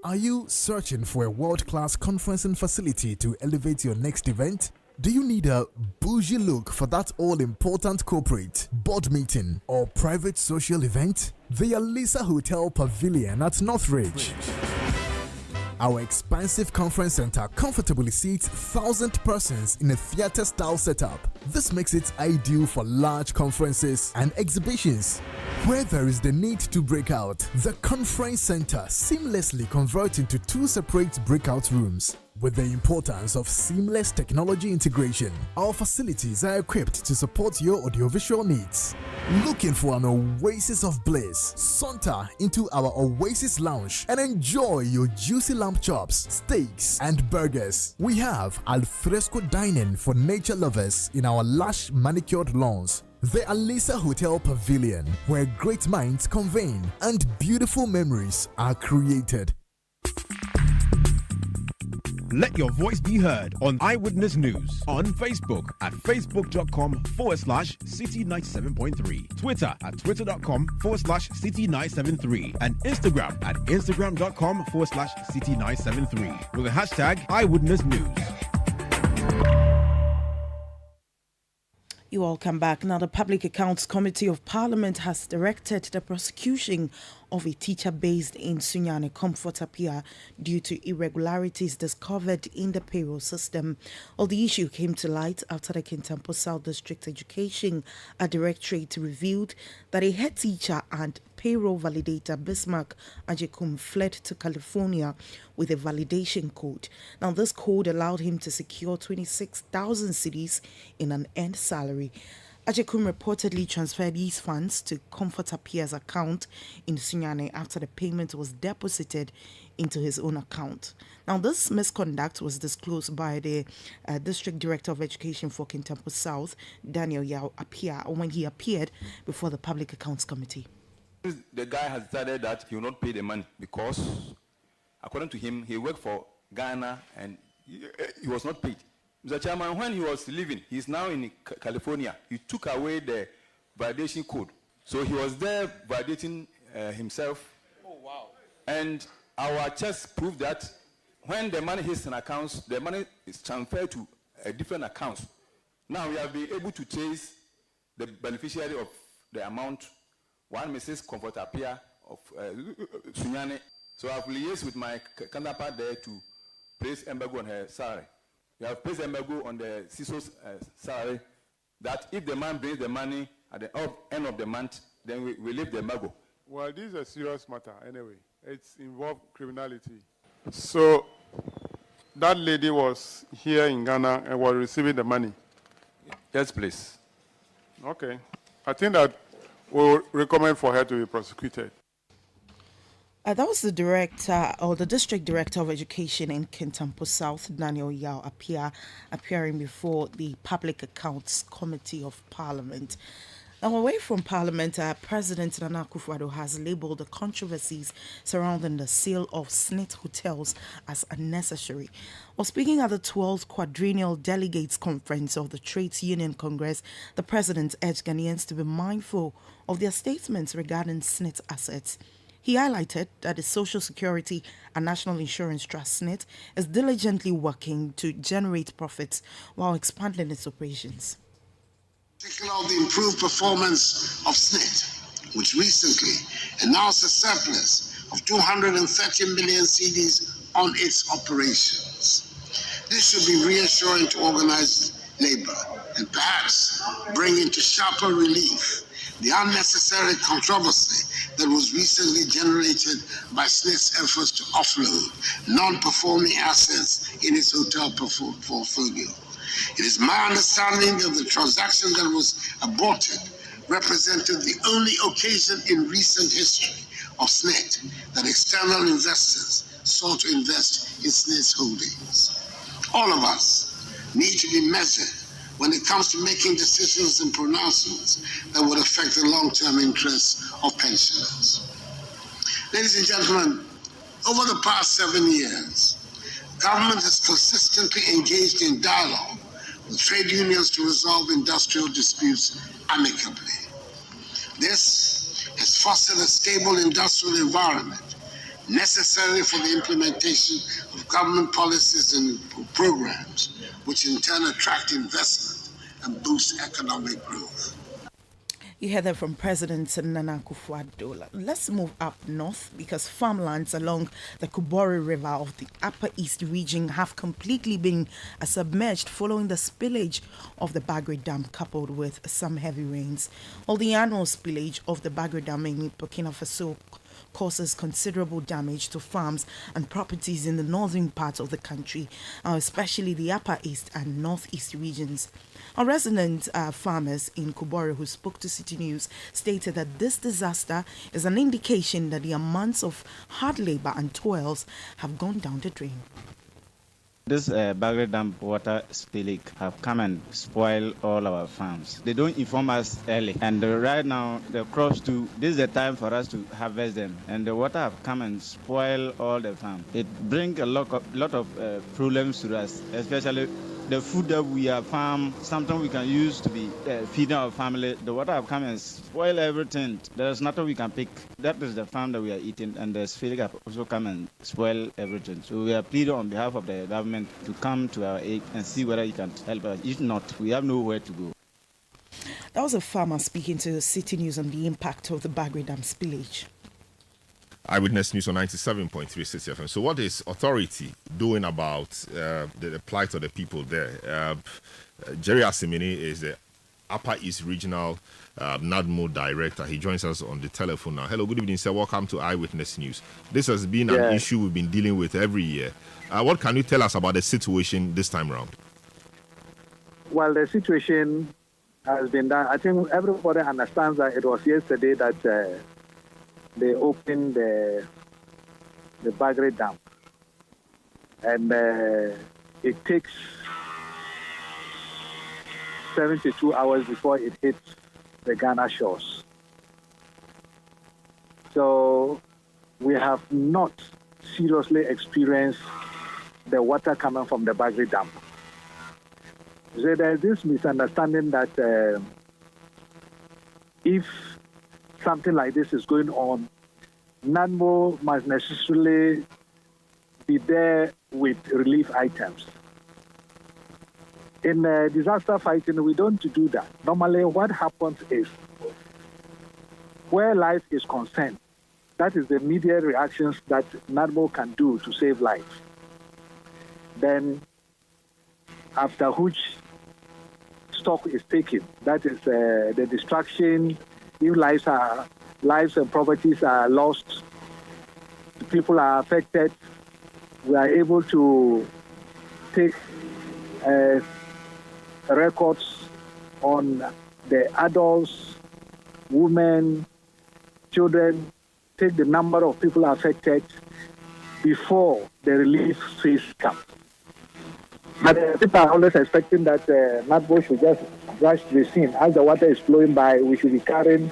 Are you searching for a world-class conferencing facility to elevate your next event? Do you need a bougie look for that all-important corporate, board meeting, or private social event? The Alisa Hotel Pavilion at Northridge. Our expansive conference center comfortably seats 1,000 persons in a theater-style setup. This makes it ideal for large conferences and exhibitions. Where there is the need to break out, the conference center seamlessly converts into 2 separate breakout rooms. With the importance of seamless technology integration, our facilities are equipped to support your audiovisual needs. Looking for an oasis of bliss? Saunter into our Oasis Lounge and enjoy your juicy lamb chops, steaks, and burgers. We have alfresco dining for nature lovers in our lush manicured lawns. The Alisa Hotel Pavilion, where great minds convene and beautiful memories are created. Let your voice be heard on Eyewitness News on Facebook at facebook.com/Citi97.3, Twitter at twitter.com/Citi973, and Instagram at instagram.com/Citi973 with the hashtag Eyewitness News. You all come back. Now, the Public Accounts Committee of Parliament has directed the prosecution of a teacher based in Sunyani, Comfort Apia, due to irregularities discovered in the payroll system. Well, the issue came to light after the Kintampo South District Education Directorate revealed that a head teacher and payroll validator Bismarck Ajekum fled to California with a validation code. Now, this code allowed him to secure 26,000 cedis in an end salary. Ajekum reportedly transferred these funds to Comfort Apia's account in Sunyane after the payment was deposited into his own account. Now, this misconduct was disclosed by the District Director of Education for Kintampo South, Daniel Yao Apia, when he appeared before the Public Accounts Committee. The guy has decided that he will not pay the money because, according to him, he worked for Ghana and he was not paid. Mr. Chairman, when he was leaving, he's now in California. He took away the validation code. So he was there validating himself. Oh, wow. And our checks proved that when the money hits an account, the money is transferred to a different account. Now we have been able to trace the beneficiary of the amount. One Mrs. Comfort Apia of Sunyane. So I've liaised with my counterpart there to place embargo on her salary. We have placed embargo on the CISO's salary that if the man brings the money at the end of the month, then we lift the embargo. Well, this is a serious matter anyway. It's involved criminality. So that lady was here in Ghana and was receiving the money? Yes, please. Okay. I think that we'll recommend for her to be prosecuted. That was the director or the district director of education in Kintampo South, Daniel Yao Apia, appearing before the Public Accounts Committee of Parliament. Now, away from Parliament, President Nana Akufo-Addo has labelled the controversies surrounding the sale of SNIT hotels as unnecessary. While speaking at the 12th Quadrennial Delegates Conference of the Trades Union Congress, the President urged Ghanaians to be mindful of their statements regarding SNIT assets. He highlighted that the Social Security and National Insurance Trust SNIT is diligently working to generate profits while expanding its operations. Of the improved performance of SNIT, which recently announced a surplus of 230 million cedis on its operations. This should be reassuring to organized labor and perhaps bring into sharper relief the unnecessary controversy that was recently generated by SNIT's efforts to offload non-performing assets in its hotel portfolio. It is my understanding that the transaction that was aborted represented the only occasion in recent history of SNIT that external investors sought to invest in SNIT's holdings. All of us need to be measured when it comes to making decisions and pronouncements that would affect the long-term interests of pensioners. Ladies and gentlemen, over the past 7 years, government has consistently engaged in dialogue with trade unions to resolve industrial disputes amicably. This has fostered a stable industrial environment necessary for the implementation of government policies and programs, which in turn attract investment and boost economic growth. You heard that from President Nana Akufo-Addo. Let's move up north because farmlands along the Kubori River of the Upper East region have completely been submerged following the spillage of the Bagre Dam coupled with some heavy rains. Well, the annual spillage of the Bagre Dam in Burkina Faso causes considerable damage to farms and properties in the northern part of the country, especially the Upper East and Northeast regions. Our resident farmers in Kubori who spoke to City News stated that this disaster is an indication that their months of hard labor and toils have gone down the drain. This Bagre Dam water spillage have come and spoil all our farms. They don't inform us early. And right now, the crops too, this is the time for us to harvest them. And the water have come and spoil all the farms. It brings a lot of problems to us, especially the food that we have farmed, something we can use to be feeding our family. The water have come and spoil everything. There's nothing we can pick. That is the farm that we are eating, and the spillage have also come and spoil everything. So we are pleading on behalf of the government to come to our aid and see whether you can help us. If not, we have nowhere to go. was a farmer speaking to City News on the impact of the Bagre Dam spillage. Eyewitness News on 97.3 Citi FM. So what is authority doing about the plight of the people there? Jerry Asimini is the Upper East Regional NADMO Director. He joins us on the telephone now. Hello, good evening, sir. Welcome to Eyewitness News. This has been an issue we've been dealing with every year. What can you tell us about the situation this time around? Well, the situation has been done. I think everybody understands that it was yesterday that they opened the Bagre Dam. And it takes 72 hours before it hits the Ghana shores. So we have not seriously experienced the water coming from the Bagre Dam. So there's this misunderstanding that if something like this is going on, NADMO must necessarily be there with relief items. In disaster fighting, we don't do that. Normally, what happens is, where life is concerned, that is the immediate reactions that NADMO can do to save lives. Then, after which stock is taken, that is the destruction. If lives and properties are lost, people are affected, we are able to take records on the adults, women, children, take the number of people affected before the relief phase comes. But people are always expecting that NADMO should just rush to the scene. As the water is flowing by, we should be carrying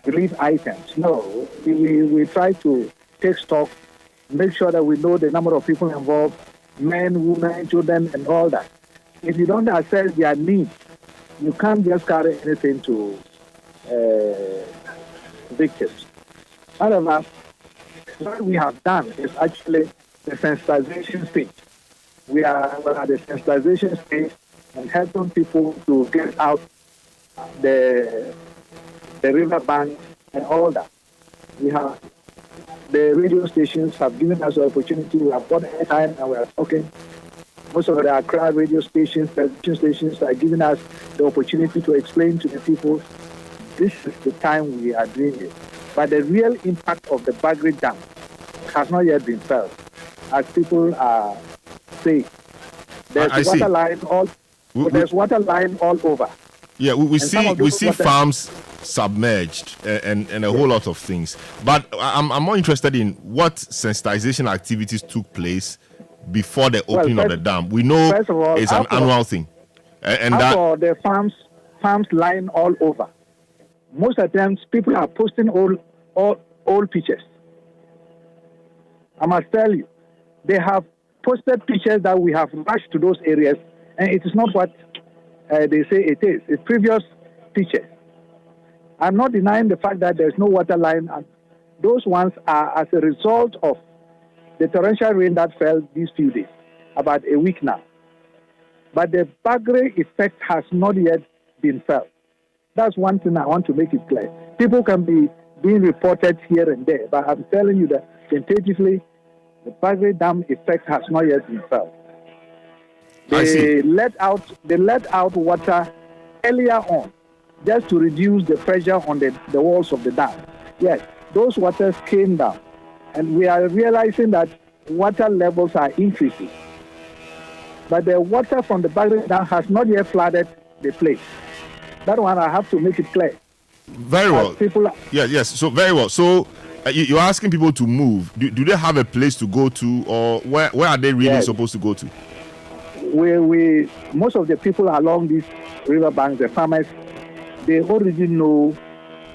relief items. No, we try to take stock, make sure that we know the number of people involved, men, women, children, and all that. If you don't assess their needs, you can't just carry anything to victims. However, what we have done is actually the sensitization stage. We are at the sensitization stage and helping people to get out the river bank and all that. We have the radio stations have given us the opportunity. We have got airtime and we are talking. Most of the Accra radio stations, television stations are giving us the opportunity to explain to the people this is the time we are doing it. But the real impact of the Bagre Dam has not yet been felt. As people are saying, there's water line all over. Yeah, we see farms submerged and a whole lot of things. But I'm more interested in what sensitization activities took place before the opening of the dam. We know it's an annual thing. And that for the farms lying all over. Most of the times, people are posting old pictures. I must tell you, they have posted pictures that we have rushed to those areas, and it is not what they say it is. It's previous pictures. I'm not denying the fact that there's no water line. And those ones are as a result of the torrential rain that fell these few days, about a week now. But the Bagre effect has not yet been felt. That's one thing I want to make it clear. People can be being reported here and there, but I'm telling you that tentatively, the Bagre Dam effect has not yet been felt. They let out water earlier on, just to reduce the pressure on the walls of the dam. Yes, those waters came down, and we are realizing that water levels are increasing. But the water from the Bagre Dam has not yet flooded the place. That one I have to make it clear. Very well. Yes. So very well. So you're asking people to move. Do they have a place to go to, or where are they really supposed to go to? We most of the people along these river banks, the farmers, they already know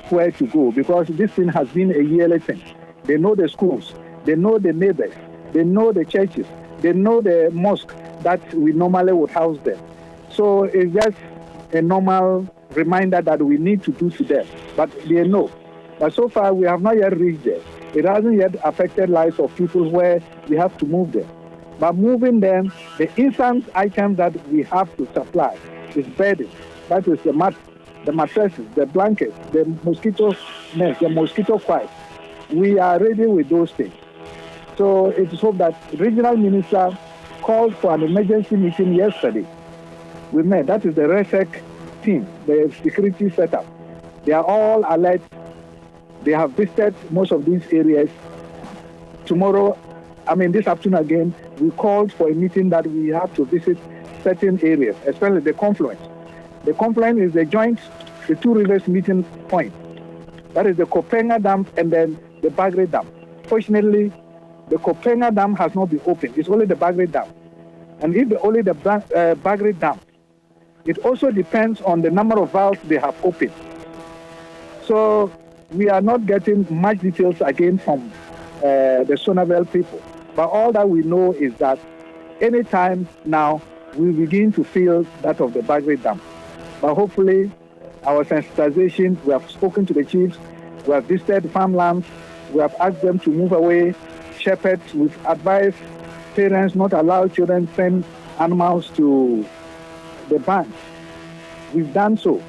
where to go because this thing has been a yearly thing. They know the schools, they know the neighbors, they know the churches, they know the mosque that we normally would house them. So it's just a normal reminder that we need to do to them, but they know. But so far, we have not yet reached there. It hasn't yet affected lives of people where we have to move them. But moving them, the instant items that we have to supply is burden. that is the mattresses, the blankets, the mosquito nets, the mosquito coils. We are ready with those things. So it is hoped that regional minister called for an emergency meeting yesterday. We met. That is the RESEC team, the security setup. They are all alert. They have visited most of these areas. This afternoon again, we called for a meeting that we have to visit certain areas, especially the confluence. The confluence is the two rivers meeting point. That is the Kopenga Dam and then the Bagre Dam. Fortunately, the Kopenga Dam has not been opened. It's only the Bagre Dam. And if only the Bagre Dam, it also depends on the number of valves they have opened. So we are not getting much details again from the Sonavel people. But all that we know is that anytime now, we begin to feel that of the Bagre Dam. But hopefully, our sensitization, we have spoken to the chiefs, we have visited farmlands, we have asked them to move away, shepherds, we've advised parents not allow children send animals to the banks. We've done so.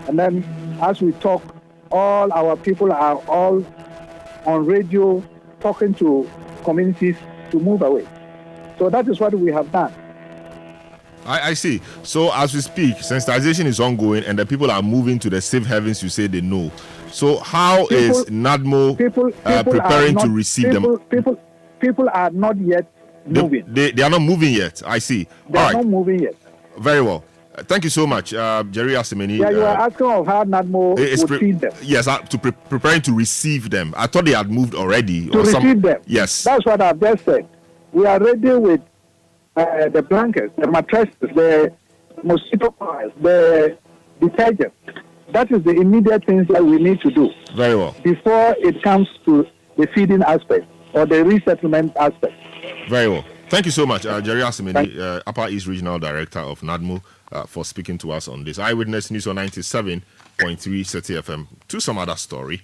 And then as we talk, all our people are all on radio talking to communities to move away. So that is what we have done. I see. So as we speak, sensitization is ongoing and the people are moving to the safe havens you say they know. So how is NADMO preparing to receive them? People are not yet moving. They are not moving yet. I see. They are not moving yet. Very well. Thank you so much, Jerry Asemeni. Yeah, you are asking of how NADMO would feed them. Yes, preparing to receive them. I thought they had moved already. To receive them. Yes. That's what I've just said. We are ready with the blankets, the mattresses, the mosquito coils, the detergent. That is the immediate things that we need to do. Very well. Before it comes to the feeding aspect or the resettlement aspect. Very well. Thank you so much, Jerry Asemeni, Upper East Regional Director of NADMO, for speaking to us on this. Eyewitness News on 97.3 Citi FM. To some other story,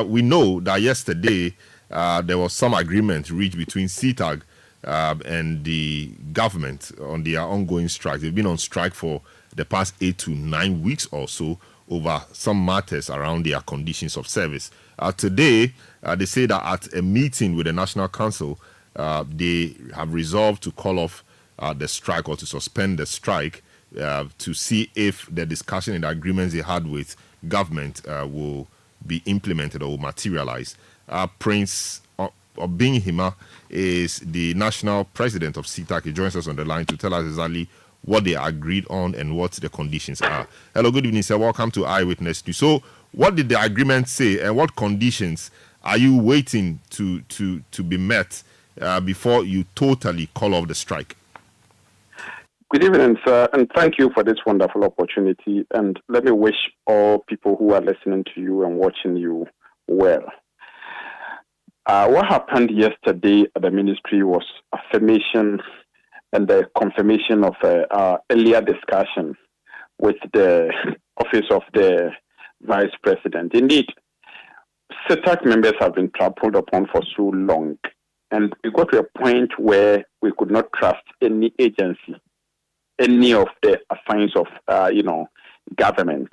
we know that yesterday there was some agreement reached between CTAG and the government on their ongoing strike. They've been on strike for the past 8 to 9 weeks or so over some matters around their conditions of service. Today, they say that at a meeting with the National Council, they have resolved to call off the strike or to suspend the strike to see if the discussion and the agreements they had with government will be implemented or will materialize. Prince Obinhima is the national president of CTAG. He joins us on the line to tell us exactly what they agreed on and what the conditions are. Hello, good evening, sir. Welcome to Eyewitness News. So, what did the agreement say and what conditions are you waiting to be met before you totally call off the strike? Good evening, sir, and thank you for this wonderful opportunity. And let me wish all people who are listening to you and watching you well. What happened yesterday at the ministry was affirmation and the confirmation of our earlier discussion with the office of the vice president. Indeed, CTAG members have been trampled upon for so long, and we got to a point where we could not trust any agency, any of the affairs of, government.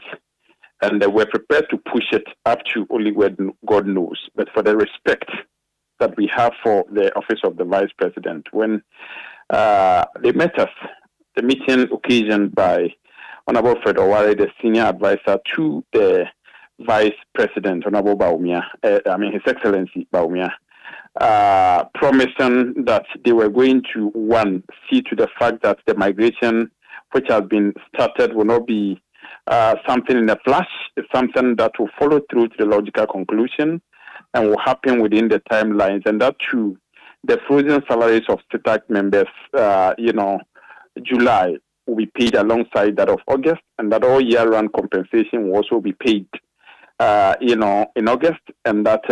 And we're prepared to push it up to only where God knows. But for the respect that we have for the office of the vice president, when they met us, the meeting occasioned by Honorable Fred Oware, the senior advisor to the vice president, Honorable Baumia, His Excellency Baumia, promising that they were going to, one, see to the fact that the migration which has been started will not be something in a flash. It's something that will follow through to the logical conclusion and will happen within the timelines. And that too, the frozen salaries of CTAG members, July will be paid alongside that of August, and that all year-round compensation will also be paid, in August, and that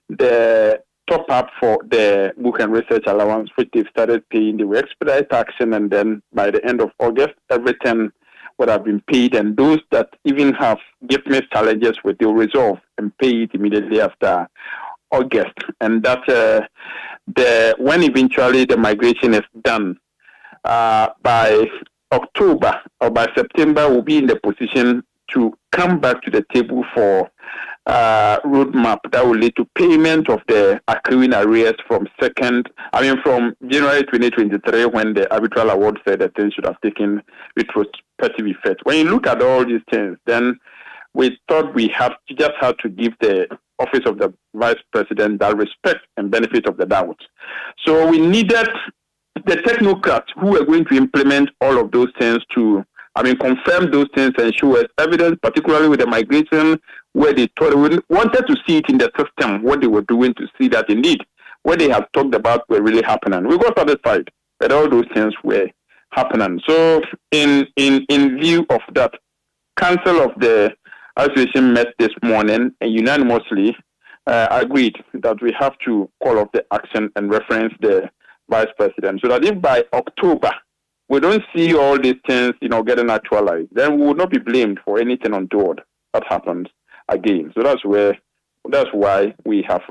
the top-up for the book and research allowance, which they've started paying, they will expedite action, and then by the end of August, everything would have been paid, and those that even have gift-missed challenges with, they'll resolve and pay it immediately after August, and that when eventually the migration is done by October or by September, we'll be in the position to come back to the table for roadmap that will lead to payment of the accruing arrears from January 2023, when the arbitral award said that things should have taken retrospective effect. When you look at all these things, then we thought we just had to give the office of the vice president that respect and benefit of the doubt. So we needed the technocrats who were going to implement all of those things to confirm those things and show us evidence, particularly with the migration, where they wanted to see it in the system, what they were doing, to see that indeed what they have talked about were really happening. We got satisfied that all those things were happening. So in view of that, Council of the Association met this morning and unanimously agreed that we have to call off the action and reference the vice president, so that if by October we don't see all these things, getting actualized, then we will not be blamed for anything untoward that happens again. So that's why we have,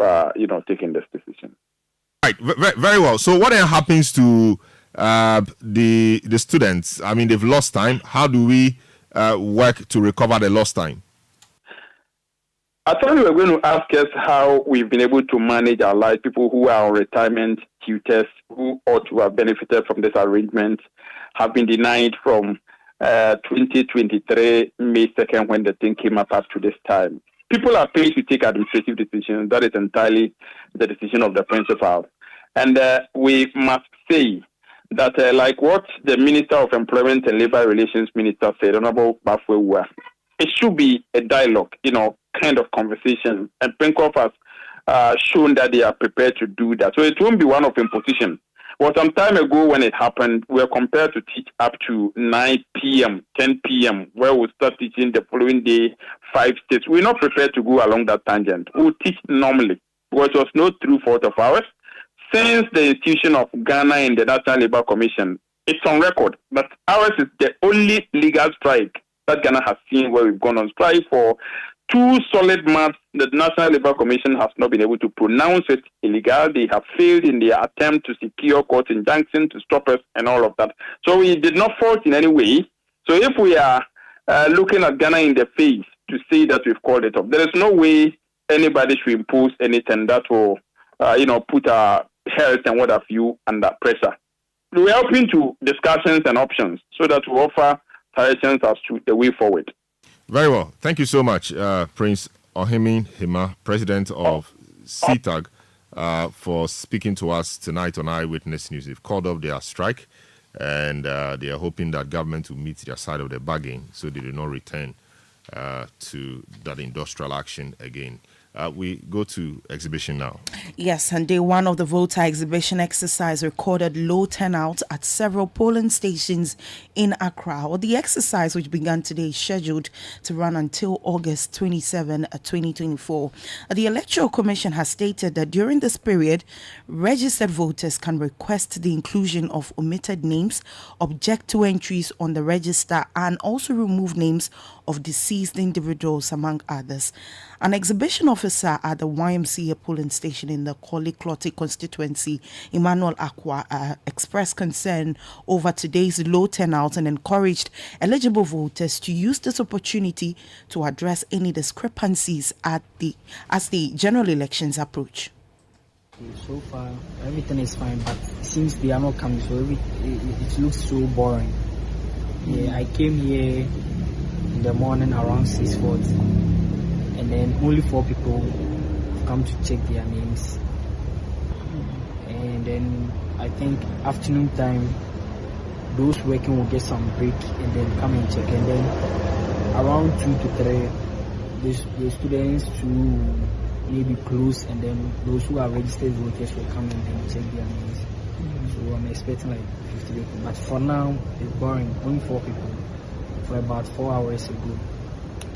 taken this decision. Right, very well. So what then happens to the students? They've lost time. How do we work to recover the lost time? I thought you were going to ask us how we've been able to manage our lives, people who are on retirement, tutors who ought to have benefited from this arrangement have been denied from 2023, May 2nd, when the thing came up to this time. People are paid to take administrative decisions. That is entirely the decision of the principal. And we must say that, like what the Minister of Employment and Labor Relations Minister said, Honorable Bafwewa, it should be a dialogue, kind of conversation. And Penkoff has shown that they are prepared to do that. So it won't be one of imposition. Well, some time ago when it happened, we were compelled to teach up to 9 p.m., 10 p.m., where we'll start teaching the following day, 5 states. We're not prepared to go along that tangent. We'll teach normally, because it was no true fault of ours. Since the institution of Ghana in the National Labour Commission, it's on record, but ours is the only legal strike that Ghana has seen, where we've gone on strike for 2 solid months. The National Labour Commission has not been able to pronounce it illegal. They have failed in their attempt to secure court injunction to stop us and all of that. So we did not fault in any way. So if we are looking at Ghana in the face to say that we've called it off, there is no way anybody should impose anything that will, put our health and what have you under pressure. We are open to discussions and options so that we offer suggestions as to the way forward. Very well. Thank you so much, Prince Ohemin Hima, President of CTAG, for speaking to us tonight on Eyewitness News. They've called off their strike, and they are hoping that government will meet their side of the bargain so they do not return to that industrial action again. We go to exhibition now. Yes, and day one of the voter exhibition exercise recorded low turnout at several polling stations in Accra. Well, the exercise, which began today, is scheduled to run until August 27, 2024. The Electoral Commission has stated that during this period, registered voters can request the inclusion of omitted names, object to entries on the register, and also remove names of deceased individuals, among others. An exhibition officer at the YMCA polling station in the Korle-Klottey constituency, Emmanuel Akwa, expressed concern over today's low turnout and encouraged eligible voters to use this opportunity to address any discrepancies as the general elections approach. So far, everything is fine, but since they are not coming, so it looks so boring. Yeah, I came here in the morning around 6:40. And then only 4 people come to check their names. And then I think afternoon time, those working will get some break and then come and check. And then around 2 to 3, the students to maybe close, and then those who are registered voters will come and then check their names. So I'm expecting like 50 people. But for now, it's boring. Only 4 people for about 4 hours ago.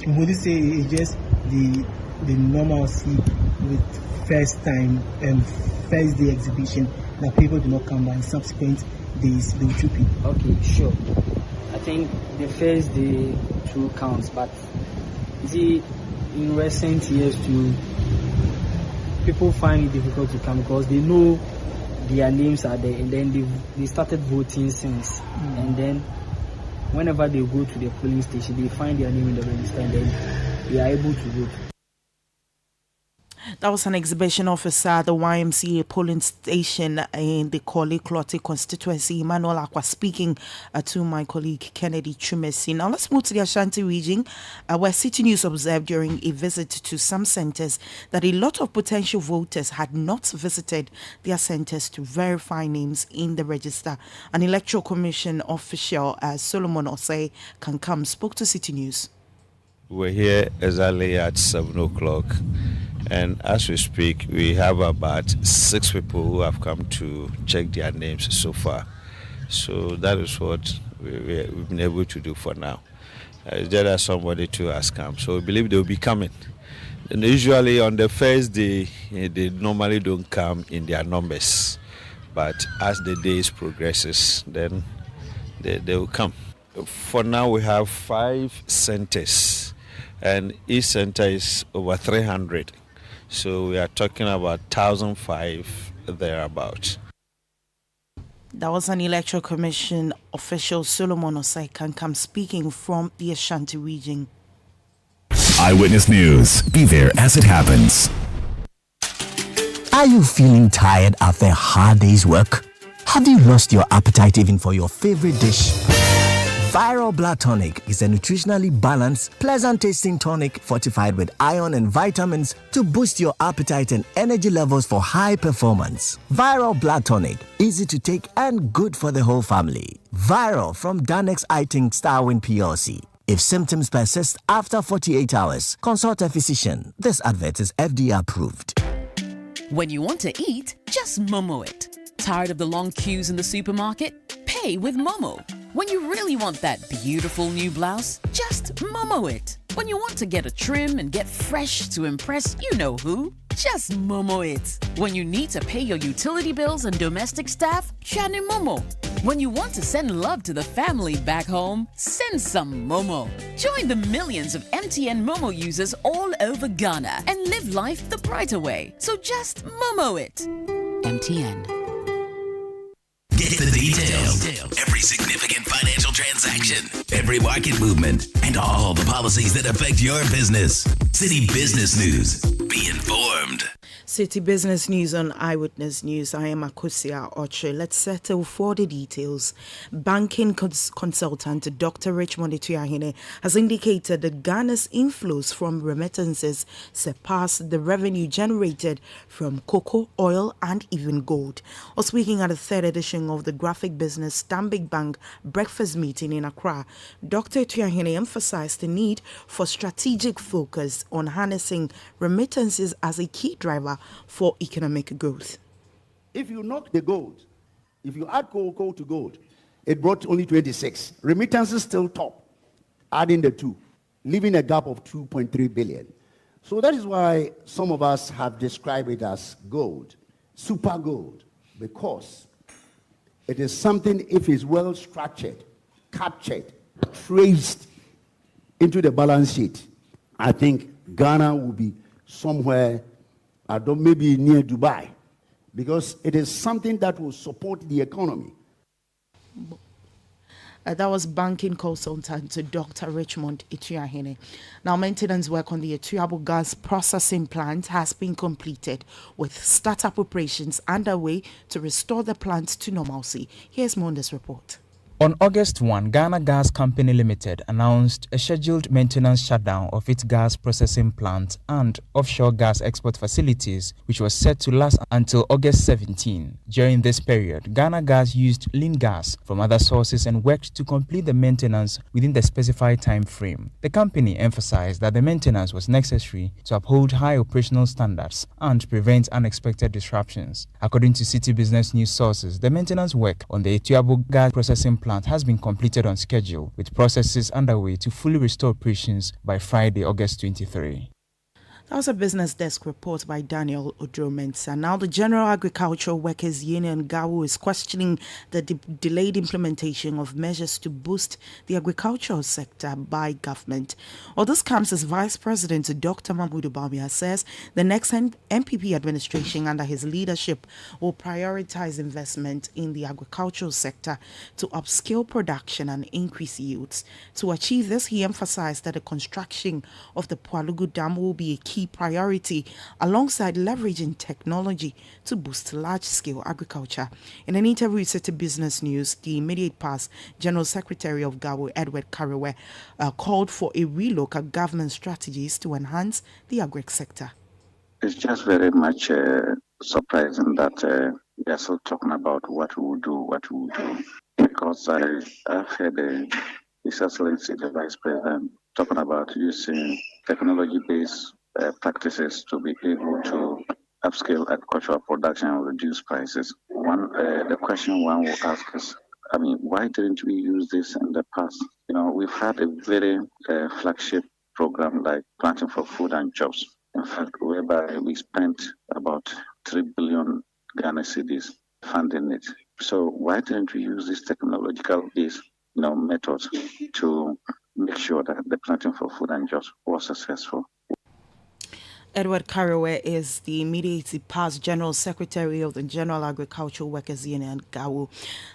Would you say it's just the normalcy with first time and first day exhibition that people do not come by, and subsequent days they will repeat? Okay, sure. I think the first day too counts, but you see, in recent years too, people find it difficult to come because they know their names are there, and then they started voting since, and then whenever they go to the polling station, they find their name in the register and then they are able to vote. That was an exhibition officer at the YMCA polling station in the Korle Klottey constituency. Emmanuel Akwa speaking to my colleague Kennedy Chumesi. Now let's move to the Ashanti region, where Citi News observed during a visit to some centres that a lot of potential voters had not visited their centres to verify names in the register. An Electoral Commission official, Solomon Osei Kankam, spoke to Citi News. We're here exactly at 7 o'clock. And as we speak, we have about 6 people who have come to check their names so far. So that is what we've been able to do for now. There are somebody to has come. So we believe they will be coming. And usually on the first day, they normally don't come in their numbers. But as the days progresses, then they will come. For now, we have 5 centers. And each center is over 300. So we are talking about 1,005 thereabouts. That was an Electoral Commission official, Solomon Osei Kankam, speaking from the Ashanti region. Eyewitness News. Be there as it happens. Are you feeling tired after a hard day's work? Have you lost your appetite even for your favorite dish? Payroll Blood Tonic is a nutritionally balanced, pleasant-tasting tonic fortified with iron and vitamins to boost your appetite and energy levels for high performance. Viral Blood Tonic, easy to take and good for the whole family. Viral from Danex Iting Starwin PLC. If symptoms persist after 48 hours, consult a physician. This advert is FDA approved. When you want to eat, just Momo it. Tired of the long queues in the supermarket? Pay with Momo. When you really want that beautiful new blouse, just Momo it. When you want to get a trim and get fresh to impress you know who, just Momo it. When you need to pay your utility bills and domestic staff, Chani Momo. When you want to send love to the family back home, send some Momo. Join the millions of MTN Momo users all over Ghana and live life the brighter way. So just Momo it. MTN. Get the details. Every significant financial transaction, every market movement, and all the policies that affect your business. Citi Business News. Be informed. Citi Business News on Eyewitness News. I am Akosia Oche. Let's settle for the details. Banking consultant Dr. Richmond Ituahine has indicated that Ghana's inflows from remittances surpassed the revenue generated from cocoa, oil, and even gold. Or speaking at the 3rd edition of the Graphic Business Stanbic Bank breakfast meeting in Accra, Dr. Ituahine emphasized the need for strategic focus on harnessing remittances as a key driver for economic growth. If you knock the gold, if you add cocoa to gold, it brought only 26. Remittances still top, adding the two, leaving a gap of 2.3 billion. So that is why some of us have described it as gold, super gold, because it is something, if it's well structured, captured, traced into the balance sheet, I think Ghana will be somewhere, maybe near Dubai, because it is something that will support the economy. That was banking consultant Dr. Richmond Ituahine. Now, maintenance work on the Etuabo gas processing plant has been completed, with startup operations underway to restore the plant to normalcy. Here's more on this report. On August 1, Ghana Gas Company Limited announced a scheduled maintenance shutdown of its gas processing plant and offshore gas export facilities, which was set to last until August 17. During this period, Ghana Gas used lean gas from other sources and worked to complete the maintenance within the specified time frame. The company emphasized that the maintenance was necessary to uphold high operational standards and prevent unexpected disruptions. According to Citi Business News sources, the maintenance work on the Etuabo gas processing plant has been completed on schedule, with processes underway to fully restore operations by Friday, August 23. That was a business desk report by Daniel Odro-Mensah. Now, the General Agricultural Workers Union, GAWU, is questioning the delayed implementation of measures to boost the agricultural sector by government. Well, this comes as Vice President Dr. Mahmoud Bawumia says the next MPP administration under his leadership will prioritize investment in the agricultural sector to upscale production and increase yields. To achieve this, he emphasized that the construction of the Pualugu Dam will be a key priority alongside leveraging technology to boost large-scale agriculture. In an interview with Citi Business News, the immediate past General Secretary of GAWU, Edward Karewe, called for a relook at government strategies to enhance the agri sector. It's just very much surprising that we are still talking about what we will do, because I've heard His Excellency the Vice President talking about using technology-based practices to be able to upscale agricultural production and reduce prices. The question one will ask is, why didn't we use this in the past? We've had a very flagship program like Planting for Food and Jobs, in fact, whereby we spent about 3 billion Ghana cedis funding it. So why didn't we use these technological-based methods to make sure that the Planting for Food and Jobs was successful? Edward Karewe is the immediately past General Secretary of the General Agricultural Workers Union, GAWU.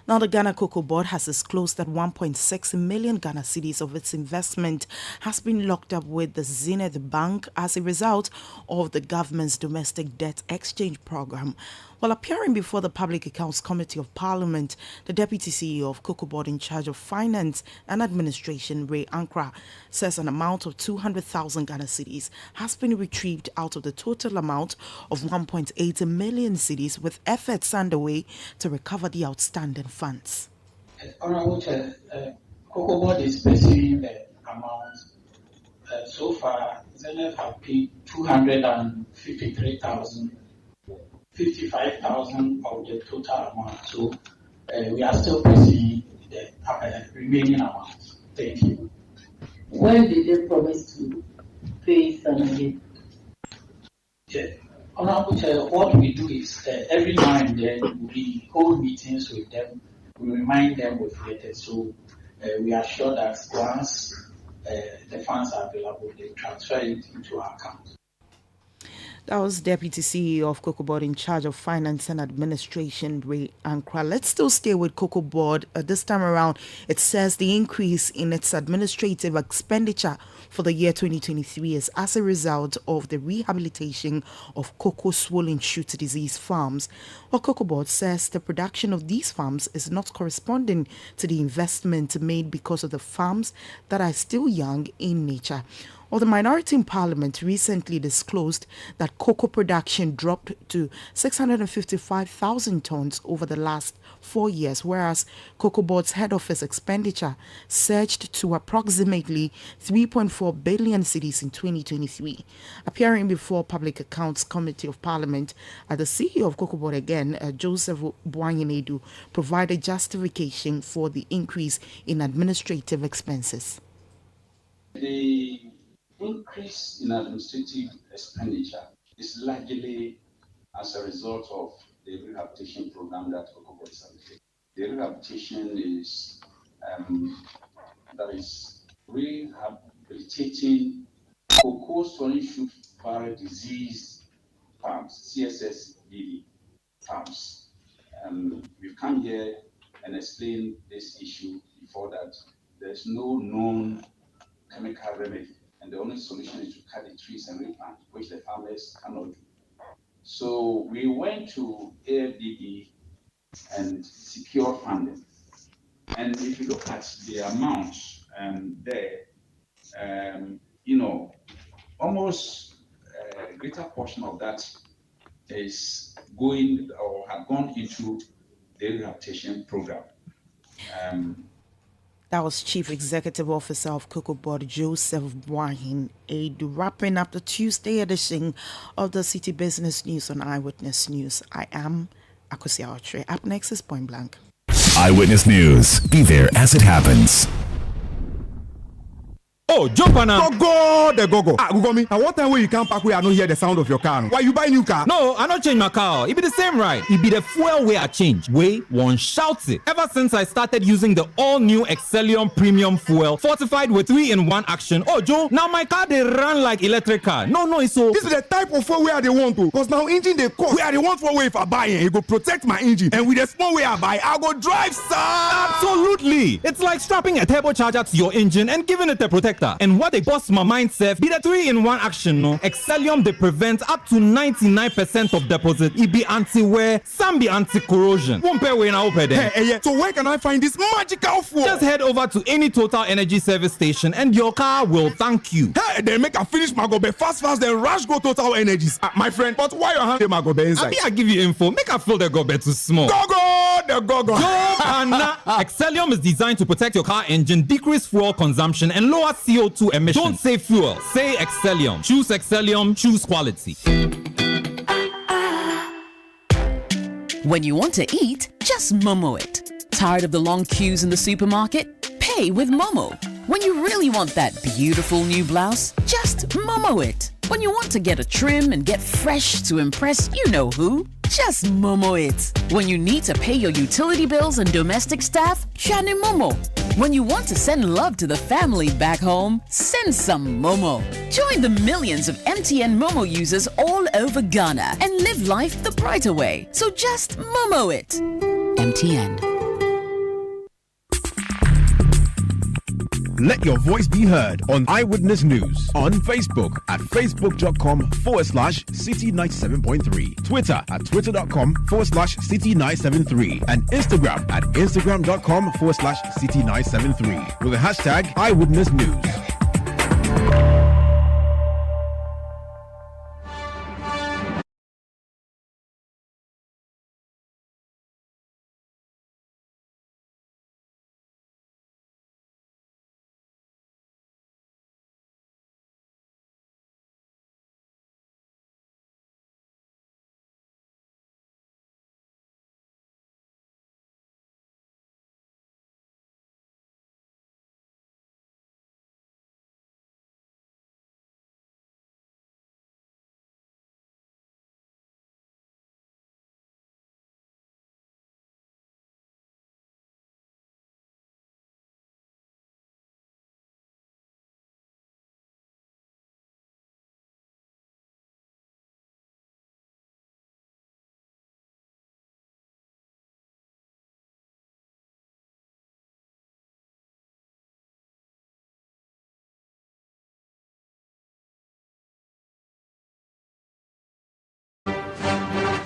Now, the Ghana Cocoa Board has disclosed that 1.6 million Ghana cedis of its investment has been locked up with the SNIT Bank as a result of the government's domestic debt exchange program. While appearing before the Public Accounts Committee of Parliament, the Deputy CEO of Cocoa Board in charge of Finance and Administration, Ray Ankra, says an amount of 200,000 Ghana cedis has been retrieved out of the total amount of 1.8 million cedis, with efforts underway to recover the outstanding funds. Honorable Chair, Cocoa Board is pursuing the amount. So far, Zenith have paid 253,000. 55,000 of the total amount. So we are still pursuing the remaining amount. Thank you. When did they promise to pay SNIT? Yeah. Honorable Chair, what we do is every now and then we hold meetings with them. We remind them with letters. So we are sure that once the funds are available, they transfer it into our account. That was Deputy CEO of Cocoa Board in charge of Finance and Administration, Ray Ankra. Let's still stay with Cocoa Board. This time around, it says the increase in its administrative expenditure for the year 2023 is as a result of the rehabilitation of cocoa swollen shoot disease farms. While Cocoa Board says the production of these farms is not corresponding to the investment made because of the farms that are still young in nature. Well, the minority in Parliament recently disclosed that cocoa production dropped to 655,000 tons over the last 4 years, whereas Cocoa Board's head office expenditure surged to approximately 3.4 billion cedis in 2023. Appearing before Public Accounts Committee of Parliament, the CEO of Cocoa Board again, Joseph Boanyinedu, provided justification for the increase in administrative expenses. The increase in administrative expenditure is largely as a result of the rehabilitation program that Cocoa Board is undertaking. The rehabilitation is rehabilitating cocoa swollen shoot virus disease farms, CSSVD farms. We've come here and explained this issue before that there's no known chemical remedy, and the only solution is to cut the trees and replant, which the farmers cannot do. So we went to AFDB and secure funding. And if you look at the amount there, almost a greater portion of that is going or have gone into the rehabilitation program. That was Chief Executive Officer of Cocoa Board, Joseph Boanyinedu, wrapping up the Tuesday edition of the Citi Business News on Eyewitness News. I am Akosia Otre. Up next is Point Blank. Eyewitness News. Be there as it happens. Oh, jump on now. Go. Ah, go me. At what time will you come back where I don't hear the sound of your car? Why you buy new car? No, I don't change my car. It be the same right. It be the fuel way I change. Way one shouts it. Ever since I started using the all-new Excellium Premium Fuel, fortified with 3-in-1 action. Oh, Joe, now my car they run like electric car. No, it's so. This is the type of fuel where they want to. Because now engine they cost. Where they want for way if I buy it, it go protect my engine. And with the small way I buy, I go drive, sir. Absolutely. It's like strapping a turbocharger to your engine and giving it a protector. And what they bust my mindset be the 3-in-1 action. No, Excellium they prevent up to 99% of deposit. It be anti-wear, some be anti-corrosion. Won't pay when I open there. Hey, so where can I find this magical fuel? Just head over to any Total Energy service station and your car will thank you. Hey, then make a finish my go be fast, then rush go Total Energies. My friend, but why your hand my go be inside? I give you info. Make a feel the go be too small. Go. Excellium is designed to protect your car engine, decrease fuel consumption, and lower CO2 emissions. Don't say fuel, say Excellium. Choose Excellium, choose quality. When you want to eat, just Momo it. Tired of the long queues in the supermarket? Pay with Momo. When you really want that beautiful new blouse, just Momo it. When you want to get a trim and get fresh to impress you know who, just Momo it. When you need to pay your utility bills and domestic staff, Shani Momo. When you want to send love to the family back home, send some Momo. Join the millions of MTN Momo users all over Ghana and live life the brighter way. So just Momo it. MTN. Let your voice be heard on Eyewitness News on Facebook at facebook.com/Citi97.3, Twitter at twitter.com/Citi973, and Instagram at instagram.com/Citi973 with the hashtag Eyewitness News.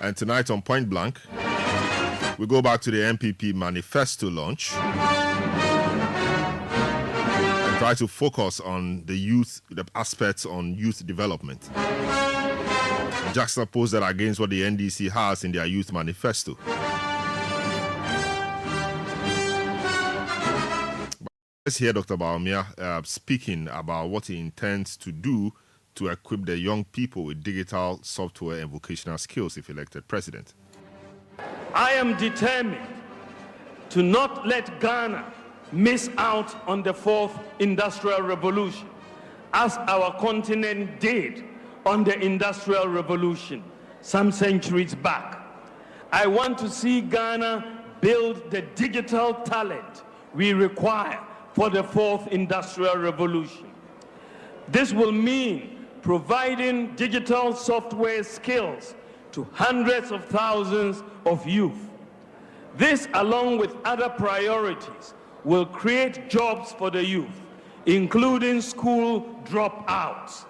And tonight on Point Blank, we go back to the MPP manifesto launch and try to focus on the youth, the aspects on youth development, juxtapose that against what the NDC has in their youth manifesto. Let's hear Dr. Baumia speaking about what he intends to do to equip the young people with digital software and vocational skills if elected president. I am determined to not let Ghana miss out on the fourth industrial revolution, as our continent did on the industrial revolution some centuries back. I want to see Ghana build the digital talent we require for the fourth industrial revolution. This will mean providing digital software skills to hundreds of thousands of youth. This, along with other priorities, will create jobs for the youth, including school dropouts.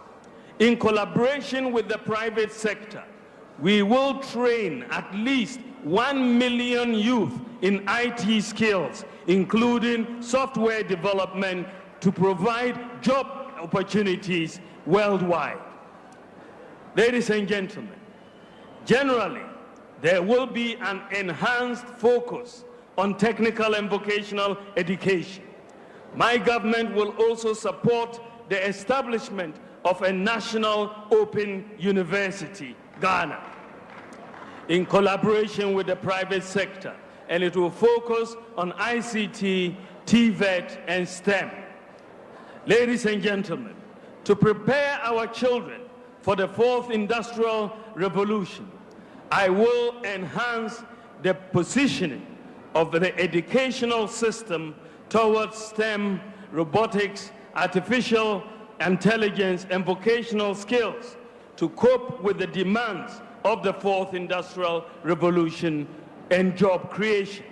In collaboration with the private sector, we will train at least 1 million youth in IT skills, including software development, to provide job opportunities worldwide. Ladies and gentlemen, generally, there will be an enhanced focus on technical and vocational education. My government will also support the establishment of a national open university, Ghana, in collaboration with the private sector, and it will focus on ICT, TVET, and STEM. Ladies and gentlemen, to prepare our children for the fourth industrial revolution, I will enhance the positioning of the educational system towards STEM, robotics, artificial intelligence, and vocational skills to cope with the demands of the fourth industrial revolution and job creation.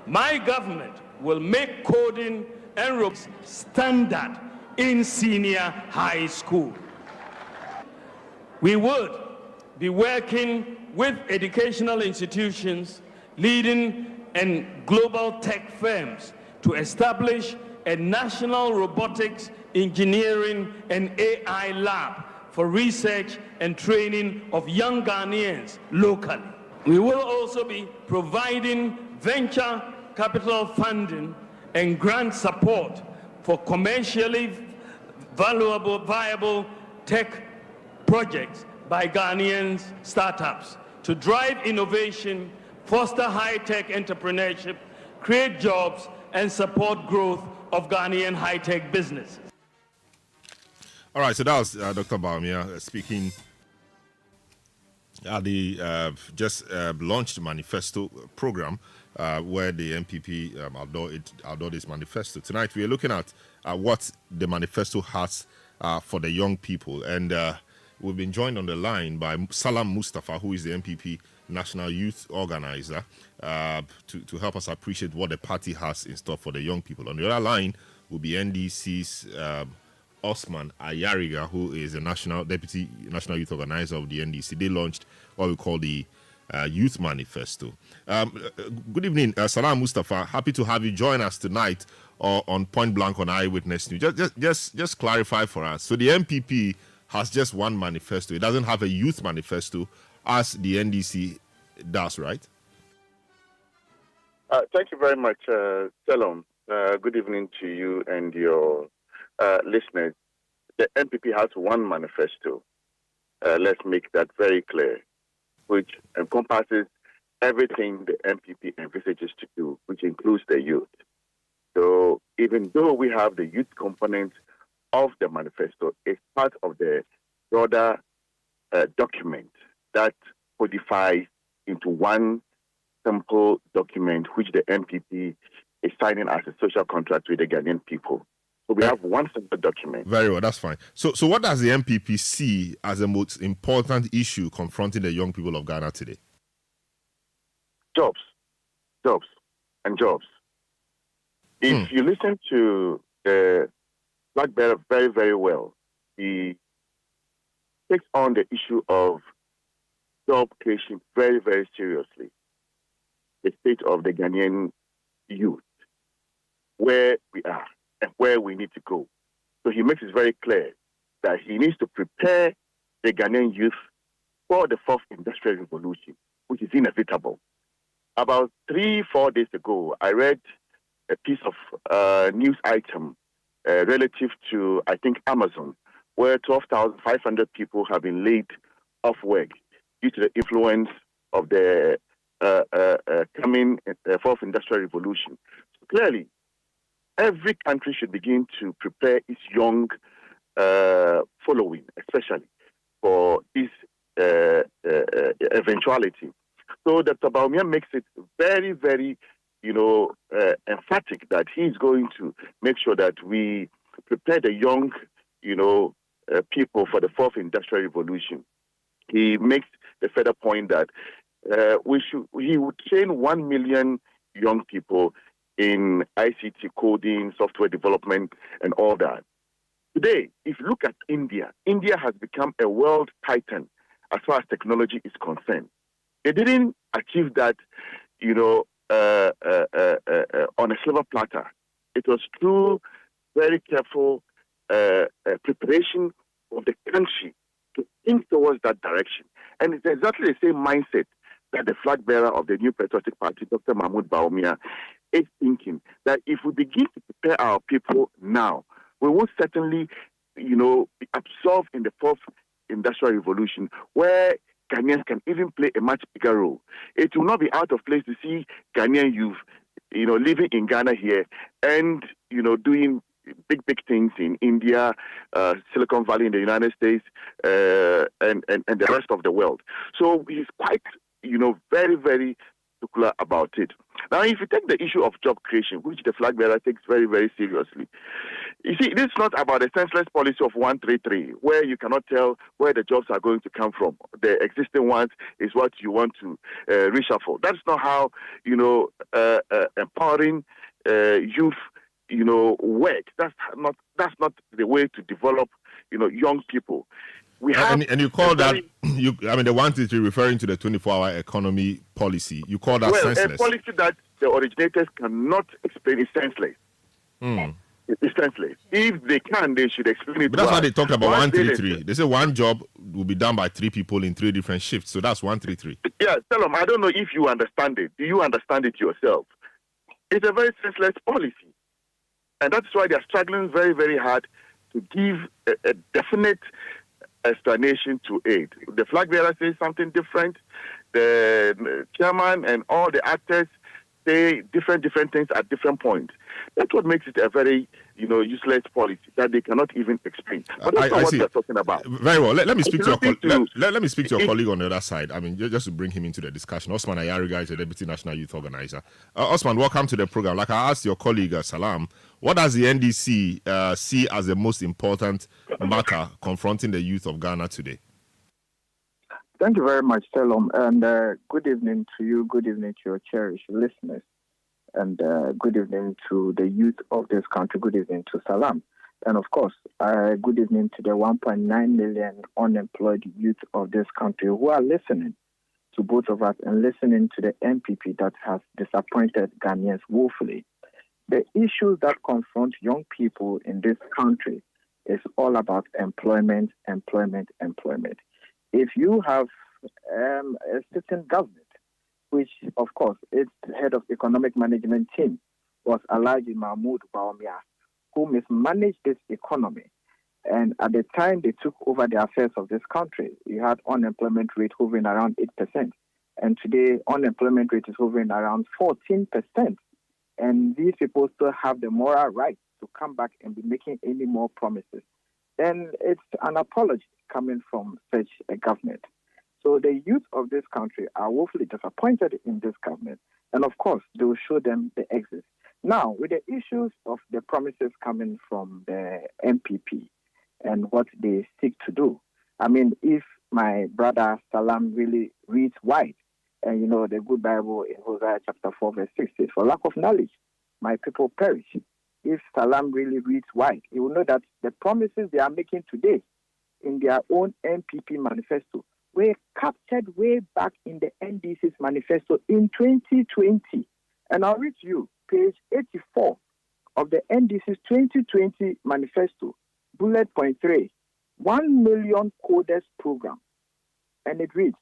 My government will make coding and robotics standard in senior high school. We would be working with educational institutions, leading and global tech firms to establish a national robotics, engineering, and AI lab for research and training of young Ghanaians locally. We will also be providing venture capital funding and grant support for commercially viable tech projects by Ghanaian startups to drive innovation, foster high-tech entrepreneurship, create jobs, and support growth of Ghanaian high-tech businesses. All right, so that was Dr. Bawumia speaking at the just launched manifesto program where the MPP outdoor its manifesto. Tonight we are looking at what the manifesto has for the young people, and we've been joined on the line by Salam Mustafa, who is the MPP National Youth Organizer, to help us appreciate what the party has in store for the young people. On the other line will be NDC's Osman Ayariga, who is the Deputy National Youth Organizer of the NDC. They launched what we call the Youth Manifesto. Good evening, Salam Mustafa. Happy to have you join us tonight on Point Blank on Eyewitness News. Just clarify for us. So the MPP has just one manifesto. It doesn't have a youth manifesto as the NDC does, right? Thank you very much, Salam. Good evening to you and your listeners. The MPP has one manifesto. Let's make that very clear, which encompasses everything the MPP envisages to do, which includes the youth. So even though we have the youth component of the manifesto, it's part of the broader document that codifies into one simple document, which the MPP is signing as a social contract with the Ghanaian people. So we have one simple document. Very well, that's fine. So what does the MPP see as the most important issue confronting the young people of Ghana today? Jobs. If you listen to the Black Bear very, very well, he takes on the issue of job creation very, very seriously. The state of the Ghanaian youth, where we are and where we need to go. So he makes it very clear that he needs to prepare the Ghanaian youth for the fourth industrial revolution, which is inevitable. About 3-4 days ago, I read a piece of news item relative to, I think, Amazon, where 12,500 people have been laid off work due to the influence of the coming fourth industrial revolution. So clearly, every country should begin to prepare its young following, especially for this eventuality. So Dr. Bawumia makes it very, very, emphatic that he's going to make sure that we prepare the young, people for the fourth industrial revolution. He makes the further point that he would train 1 million young people in ICT coding, software development, and all that. Today, if you look at India has become a world titan as far as technology is concerned. They didn't achieve that, on a silver platter. It was through very careful preparation of the country to think towards that direction. And it's exactly the same mindset that the flag bearer of the New Patriotic Party, Dr. Mahmoud Bawumia, is thinking, that if we begin to prepare our people now, we will certainly, be absorbed in the fourth industrial revolution, where Ghanaians can even play a much bigger role. It will not be out of place to see Ghanaian youth, living in Ghana here and, doing big things in India, Silicon Valley in the United States, and the rest of the world. So he's quite, very, very particular about it. Now, if you take the issue of job creation, which the flag bearer takes very, very seriously, you see, this is not about a senseless policy of 133, where you cannot tell where the jobs are going to come from. The existing ones is what you want to reshuffle. That's not how, empowering youth, work. That's not the way to develop, young people. And you call that the 133 referring to the 24-hour economy policy. You call that senseless? A policy that the originators cannot explain is senseless. It's senseless. If they can, they should explain it. But that's why they talked about 133. They say one job will be done by 3 people in 3 different shifts. So that's 133. Yeah, tell them. I don't know if you understand it. Do you understand it yourself? It's a very senseless policy, and that's why they are struggling very, very hard to give a definite explanation to aid. The flag bearer says something different. The chairman and all the actors say different things at different points. That's what makes it a very, useless policy that they cannot even explain. But that's not what they're talking about. Very well. Let me speak to your let me speak to your colleague on the other side. I mean, just to bring him into the discussion. Osman Ayariga is the Deputy National Youth Organizer. Osman, welcome to the program. Like I asked your colleague Salam, what does the NDC see as the most important matter confronting the youth of Ghana today? Thank you very much, Salom, and good evening to you. Good evening to your cherished listeners, and good evening to the youth of this country. Good evening to Salam, and of course, good evening to the 1.9 million unemployed youth of this country who are listening to both of us and listening to the MPP that has disappointed Ghanaians woefully. The issues that confront young people in this country is all about employment. If you have a certain government, which, of course, its head of economic management team was Alhaji Mahmoud Bawumia, who mismanaged this economy. And at the time they took over the affairs of this country, you had unemployment rate hovering around 8%. And today, unemployment rate is hovering around 14%. And these people still have the moral right to come back and be making any more promises. Then it's an apology coming from such a government. So the youth of this country are woefully disappointed in this government. And of course, they will show them the exit. Now, with the issues of the promises coming from the MPP and what they seek to do, I mean, if my brother Salam really reads wide, and the good Bible in Hosea chapter 4, verse 6 says, "For lack of knowledge, my people perish." If Salam really reads wide, he will know that the promises they are making today in their own MPP manifesto were captured way back in the NDC's manifesto in 2020. And I'll read to you page 84 of the NDC's 2020 manifesto, bullet point 3, 1 million coders program. And it reads,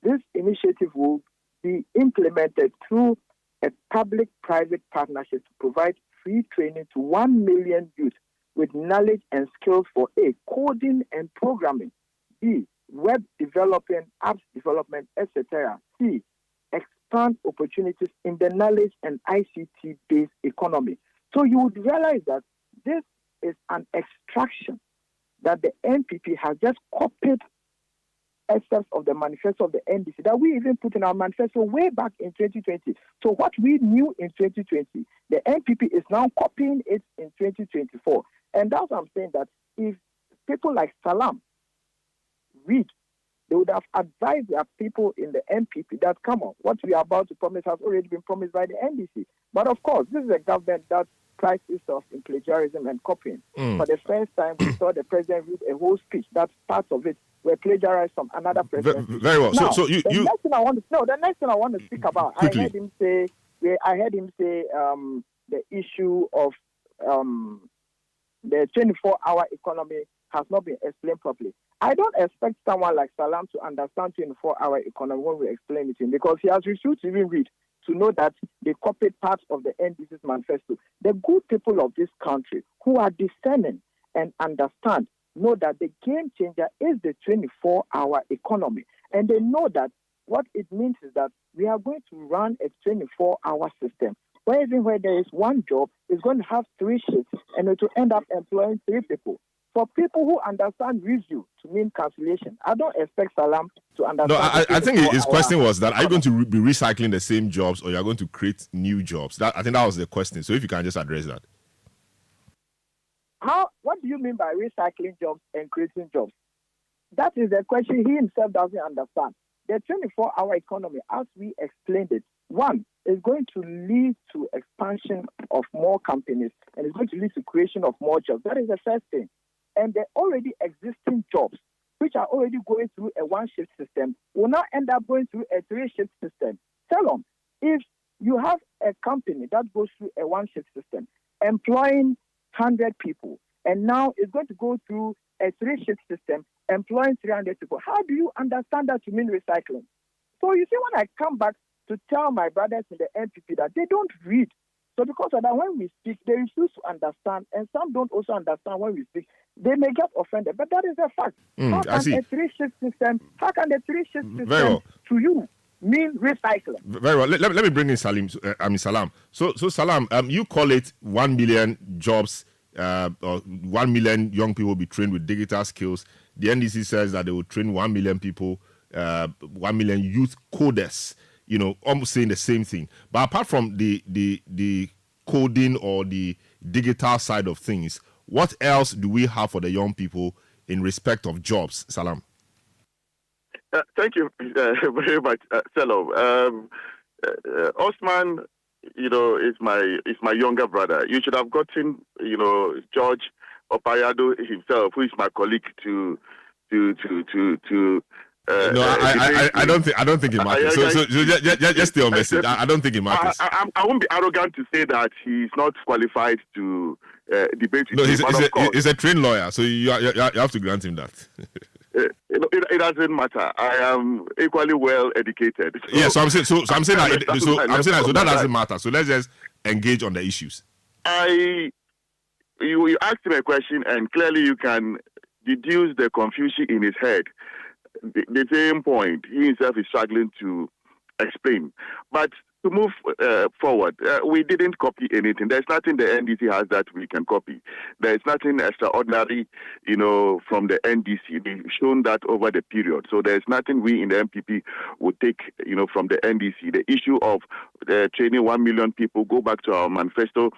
this initiative will be implemented through a public-private partnership to provide free training to 1 million youth with knowledge and skills for A, coding and programming, B, web development, apps development, etc. C, expand opportunities in the knowledge and ICT-based economy. So you would realize that this is an extraction that the NPP has just copied excerpts of the manifesto of the NDC that we even put in our manifesto way back in 2020. So what we knew in 2020, the NPP is now copying it in 2024. And that's what I'm saying, that if people like Salam read, they would have advised their people in the NPP that, come on, what we are about to promise has already been promised by the NDC. But of course, this is a government that prides itself in plagiarism and copying. For the first time, we saw the president read a whole speech that parts of it were plagiarized from another president. Very well. Now, so you the next thing I want to speak about, quickly. I heard him say the issue of the 24-hour economy has not been explained properly. I don't expect someone like Salam to understand 24-hour economy when we explain it to him, because he has refused to even read to know that they copied parts of the NDC's manifesto. The good people of this country who are discerning and understand know that the game changer is the 24-hour economy. And they know that what it means is that we are going to run a 24-hour system. Where even where there is one job, it's going to have 3 shifts, and it will end up employing 3 people. For people who understand review to mean cancellation, I don't expect Salam to understand. No, I think his question was that, are you going to be recycling the same jobs, or you're going to create new jobs? I think that was the question. So if you can just address that. What do you mean by recycling jobs and creating jobs? That is the question he himself doesn't understand. The 24-hour economy, as we explained it, one, is going to lead to expansion of more companies, and it's going to lead to creation of more jobs. That is the first thing. And the already existing jobs, which are already going through a 1-shift system, will now end up going through a 3-shift system. Tell them, if you have a company that goes through a 1-shift system, employing 100 people, and now it's going to go through a 3-shift system, employing 300 people, how do you understand that to mean recycling? So you see, when I come back to tell my brothers in the NPP that they don't read, so because of that, when we speak, they refuse to understand, and some don't also understand when we speak. They may get offended, but that is a fact. How can a 3-shift system, to you mean recycling? Very well. Let me bring in Salam. So Salam, you call it 1 million jobs, or 1 million young people will be trained with digital skills. The NDC says that they will train 1 million people, 1 million youth coders. You know, almost saying the same thing. But apart from the coding or the digital side of things, what else do we have for the young people in respect of jobs, Salam? Thank you very much, Selo. Osman, is my younger brother. You should have gotten, George Opayado himself, who is my colleague, to no, I don't think it matters. So just stay on message. I don't think it matters. I won't be arrogant to say that he's not qualified to debate with no, me. He's a trained lawyer, so you have to grant him that. It doesn't matter. I am equally well educated. So, I'm saying that doesn't matter. So let's just engage on the issues. You asked him a question, and clearly you can deduce the confusion in his head. The same point he himself is struggling to explain. But to move forward, we didn't copy anything. There's nothing the NDC has that we can copy. There's nothing extraordinary, from the NDC. They've shown that over the period. So there's nothing we in the MPP would take, from the NDC. The issue of training 1 million people, go back to our manifesto.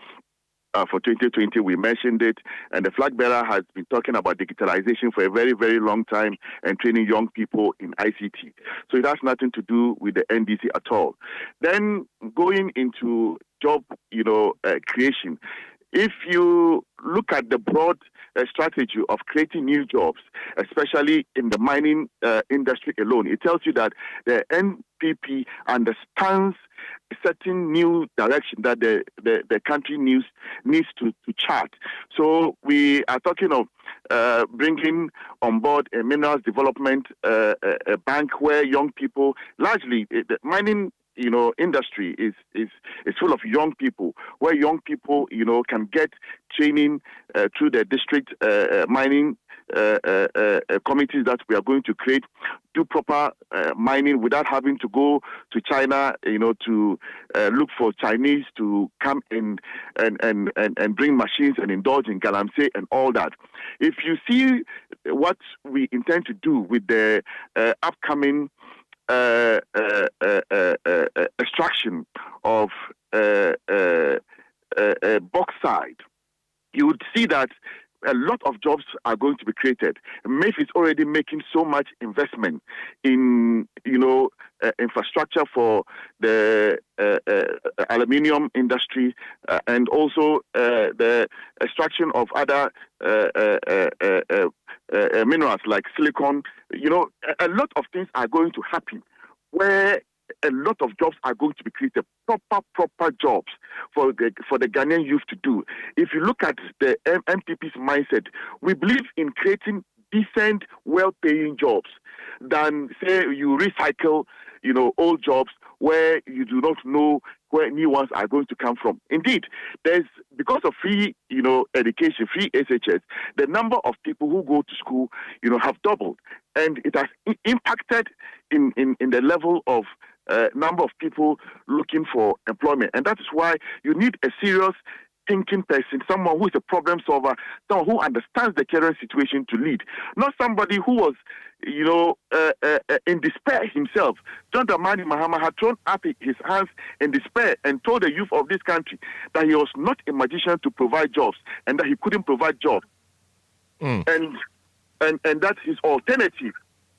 For 2020, we mentioned it, and the flag bearer has been talking about digitalization for a very, very long time and training young people in ICT. So it has nothing to do with the NDC at all. Then going into job, creation, if you look at the broad strategy of creating new jobs, especially in the mining industry alone, it tells you that the NPP understands a certain new direction that the country needs to chart. So we are talking of bringing on board a minerals development a bank where young people, largely the mining industry is full of young people, where young people, can get training through the district mining committees that we are going to create, do proper mining without having to go to China, to look for Chinese to come in and bring machines and indulge in galamsey and all that. If you see what we intend to do with the upcoming extraction of bauxite, you would see that a lot of jobs are going to be created. MEF is already making so much investment in, infrastructure for the aluminium industry and also the extraction of other minerals like silicon. A lot of things are going to happen where a lot of jobs are going to be created, proper jobs for the Ghanaian youth to do. If you look at the MPP's mindset, we believe in creating decent, well-paying jobs than, say, you recycle, old jobs where you do not know where new ones are going to come from. Indeed, because of free, education, free SHS, the number of people who go to school, have doubled. And it has impacted in the level of number of people looking for employment. And that is why you need a serious thinking person, someone who is a problem solver, someone who understands the current situation to lead, not somebody who was, in despair himself. John Dramani Mahama had thrown up his hands in despair and told the youth of this country that he was not a magician to provide jobs and that he couldn't provide jobs. And that his alternative,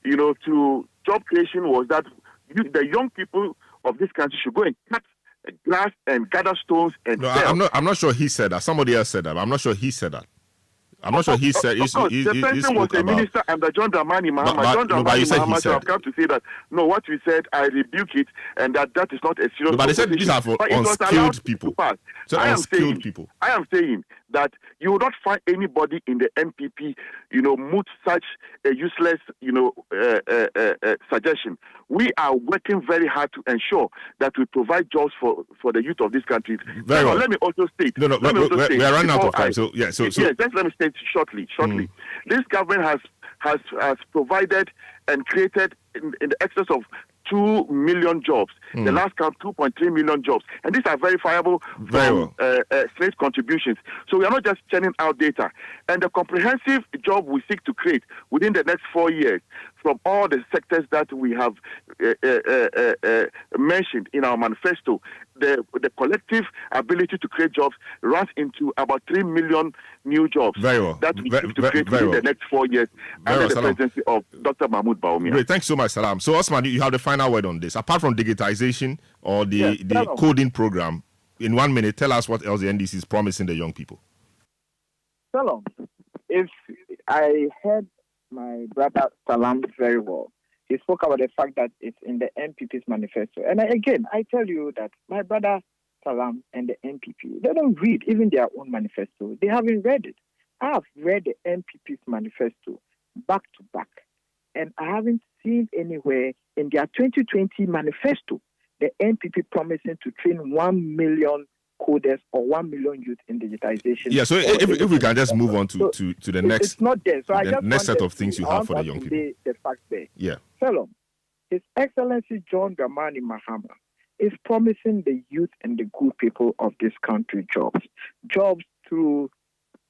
to job creation was that the young people of this country should go and cut glass and gather stones and sell. I'm not sure he said that. Somebody else said that. I'm not sure he said that. I'm not sure he said. The person was a minister under John Dramani Mahama. John Dramani Mahama should have come to say that, no, what you said, I rebuke it, and that is not a serious. But they said these are for unskilled people. So I am saying that you will not find anybody in the MPP, moot such a useless, suggestion. We are working very hard to ensure that we provide jobs for the youth of this country. Very well. Let me also state. We are running out of time. Just let me state shortly. This government has provided and created in the excess of 2 million jobs. The last count, 2.3 million jobs. And these are verifiable from SNIT contributions. So we are not just churning out data. And the comprehensive job we seek to create within the next 4 years from all the sectors that we have mentioned in our manifesto, the collective ability to create jobs runs into about 3 million new jobs that we seek to create within the next 4 years under the presidency of Dr. Mahmoud Bawumia. Great, thanks so much, Salam. So, Osman, you have the final word on this. Apart from digitization or the coding program, in 1 minute, tell us what else the NDC is promising the young people. Salam, if I heard my brother Salam very well, he spoke about the fact that it's in the MPP's manifesto. And I tell you that my brother Salam and the MPP, they don't read even their own manifesto. They haven't read it. I have read the MPP's manifesto back to back, and I haven't seen anywhere in their 2020 manifesto the MPP promising to train 1 million coders or 1 million youth in digitization. Yeah, so if we can just move on to the next, it's not there. So the next set of things you have for the young people. The fact there. Yeah. Hello, His Excellency John Dramani Mahama is promising the youth and the good people of this country jobs through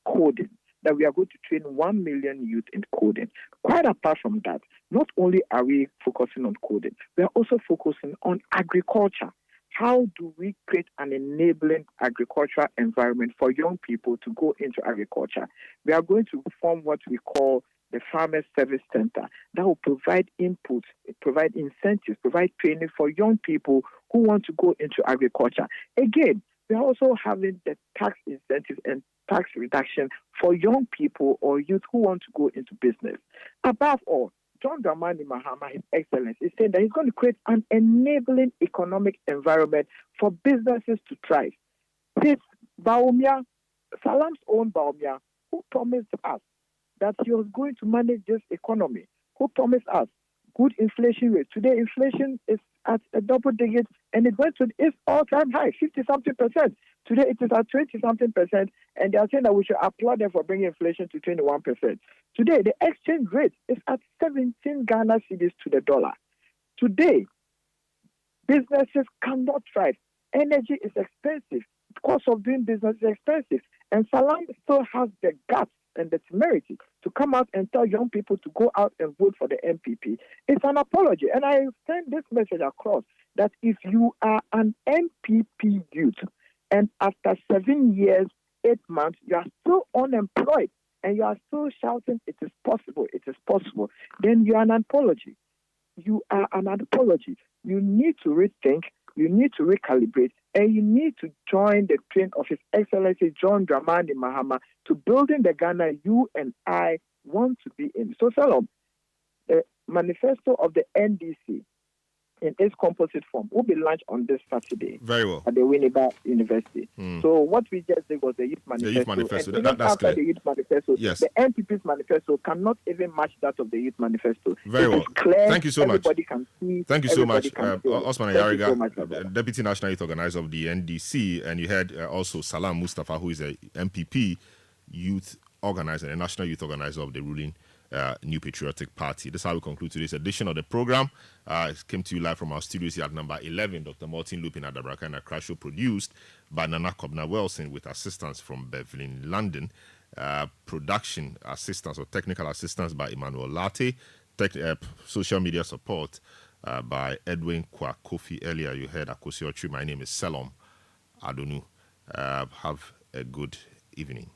coding. That we are going to train 1 million youth in coding. Quite apart from that, not only are we focusing on coding, we are also focusing on agriculture. How do we create an enabling agricultural environment for young people to go into agriculture? We are going to form what we call the Farmers Service Center that will provide inputs, provide incentives, provide training for young people who want to go into agriculture. Again, we are also having the tax incentives and tax reduction for young people or youth who want to go into business. Above all, John Dramani Mahama, His Excellency, is saying that he's going to create an enabling economic environment for businesses to thrive. His Bawumia, Salam's own Bawumia, who promised us that he was going to manage this economy, who promised us good inflation rate. Today, inflation is at a double digit, and it went to its all-time high, 50-something%. Today, it is at 20-something%, and they are saying that we should applaud them for bringing inflation to 21%. Today, the exchange rate is at 17 Ghana cedis to the dollar. Today, businesses cannot thrive. Energy is expensive. The cost of doing business is expensive. And Salam still has the guts and the temerity to come out and tell young people to go out and vote for the MPP. It's an apology. And I send this message across that if you are an MPP youth and after 7 years, 8 months, you are still unemployed and you are still shouting, it is possible, then you are an apology. You are an apology. You need to rethink, you need to recalibrate, and you need to join the train of His Excellency John Dramani Mahama to building the Ghana you and I want to be in. So, Salam, the manifesto of the NDC in its composite form will be launched on this Saturday. Very well. At the Winneba University. So what we just did was the Youth Manifesto. The Youth Manifesto. And that's after clear. the Youth Manifesto, yes. The NPP's manifesto cannot even match that of the Youth Manifesto. Very well. Clear, thank you so much. Everybody can see. Thank you so much. Thank Osman you so much, Ayariga, Deputy National Youth Organizer of the NDC, and you had also Salam Mustafa, who is a MPP youth organizer, a national youth organizer of the ruling New Patriotic Party. This is how we conclude today's edition of the program. It came to you live from our studios here at number 11. Dr. Martin Lupin at Dabraka and Accra Show, produced by Nana Kobna Wilson with assistance from Beverly in London. Production assistance or technical assistance by Emmanuel Latte. Social media support by Edwin Kwakofi. Earlier you heard Akosi Ochi. My name is Selom Adonu. Have a good evening.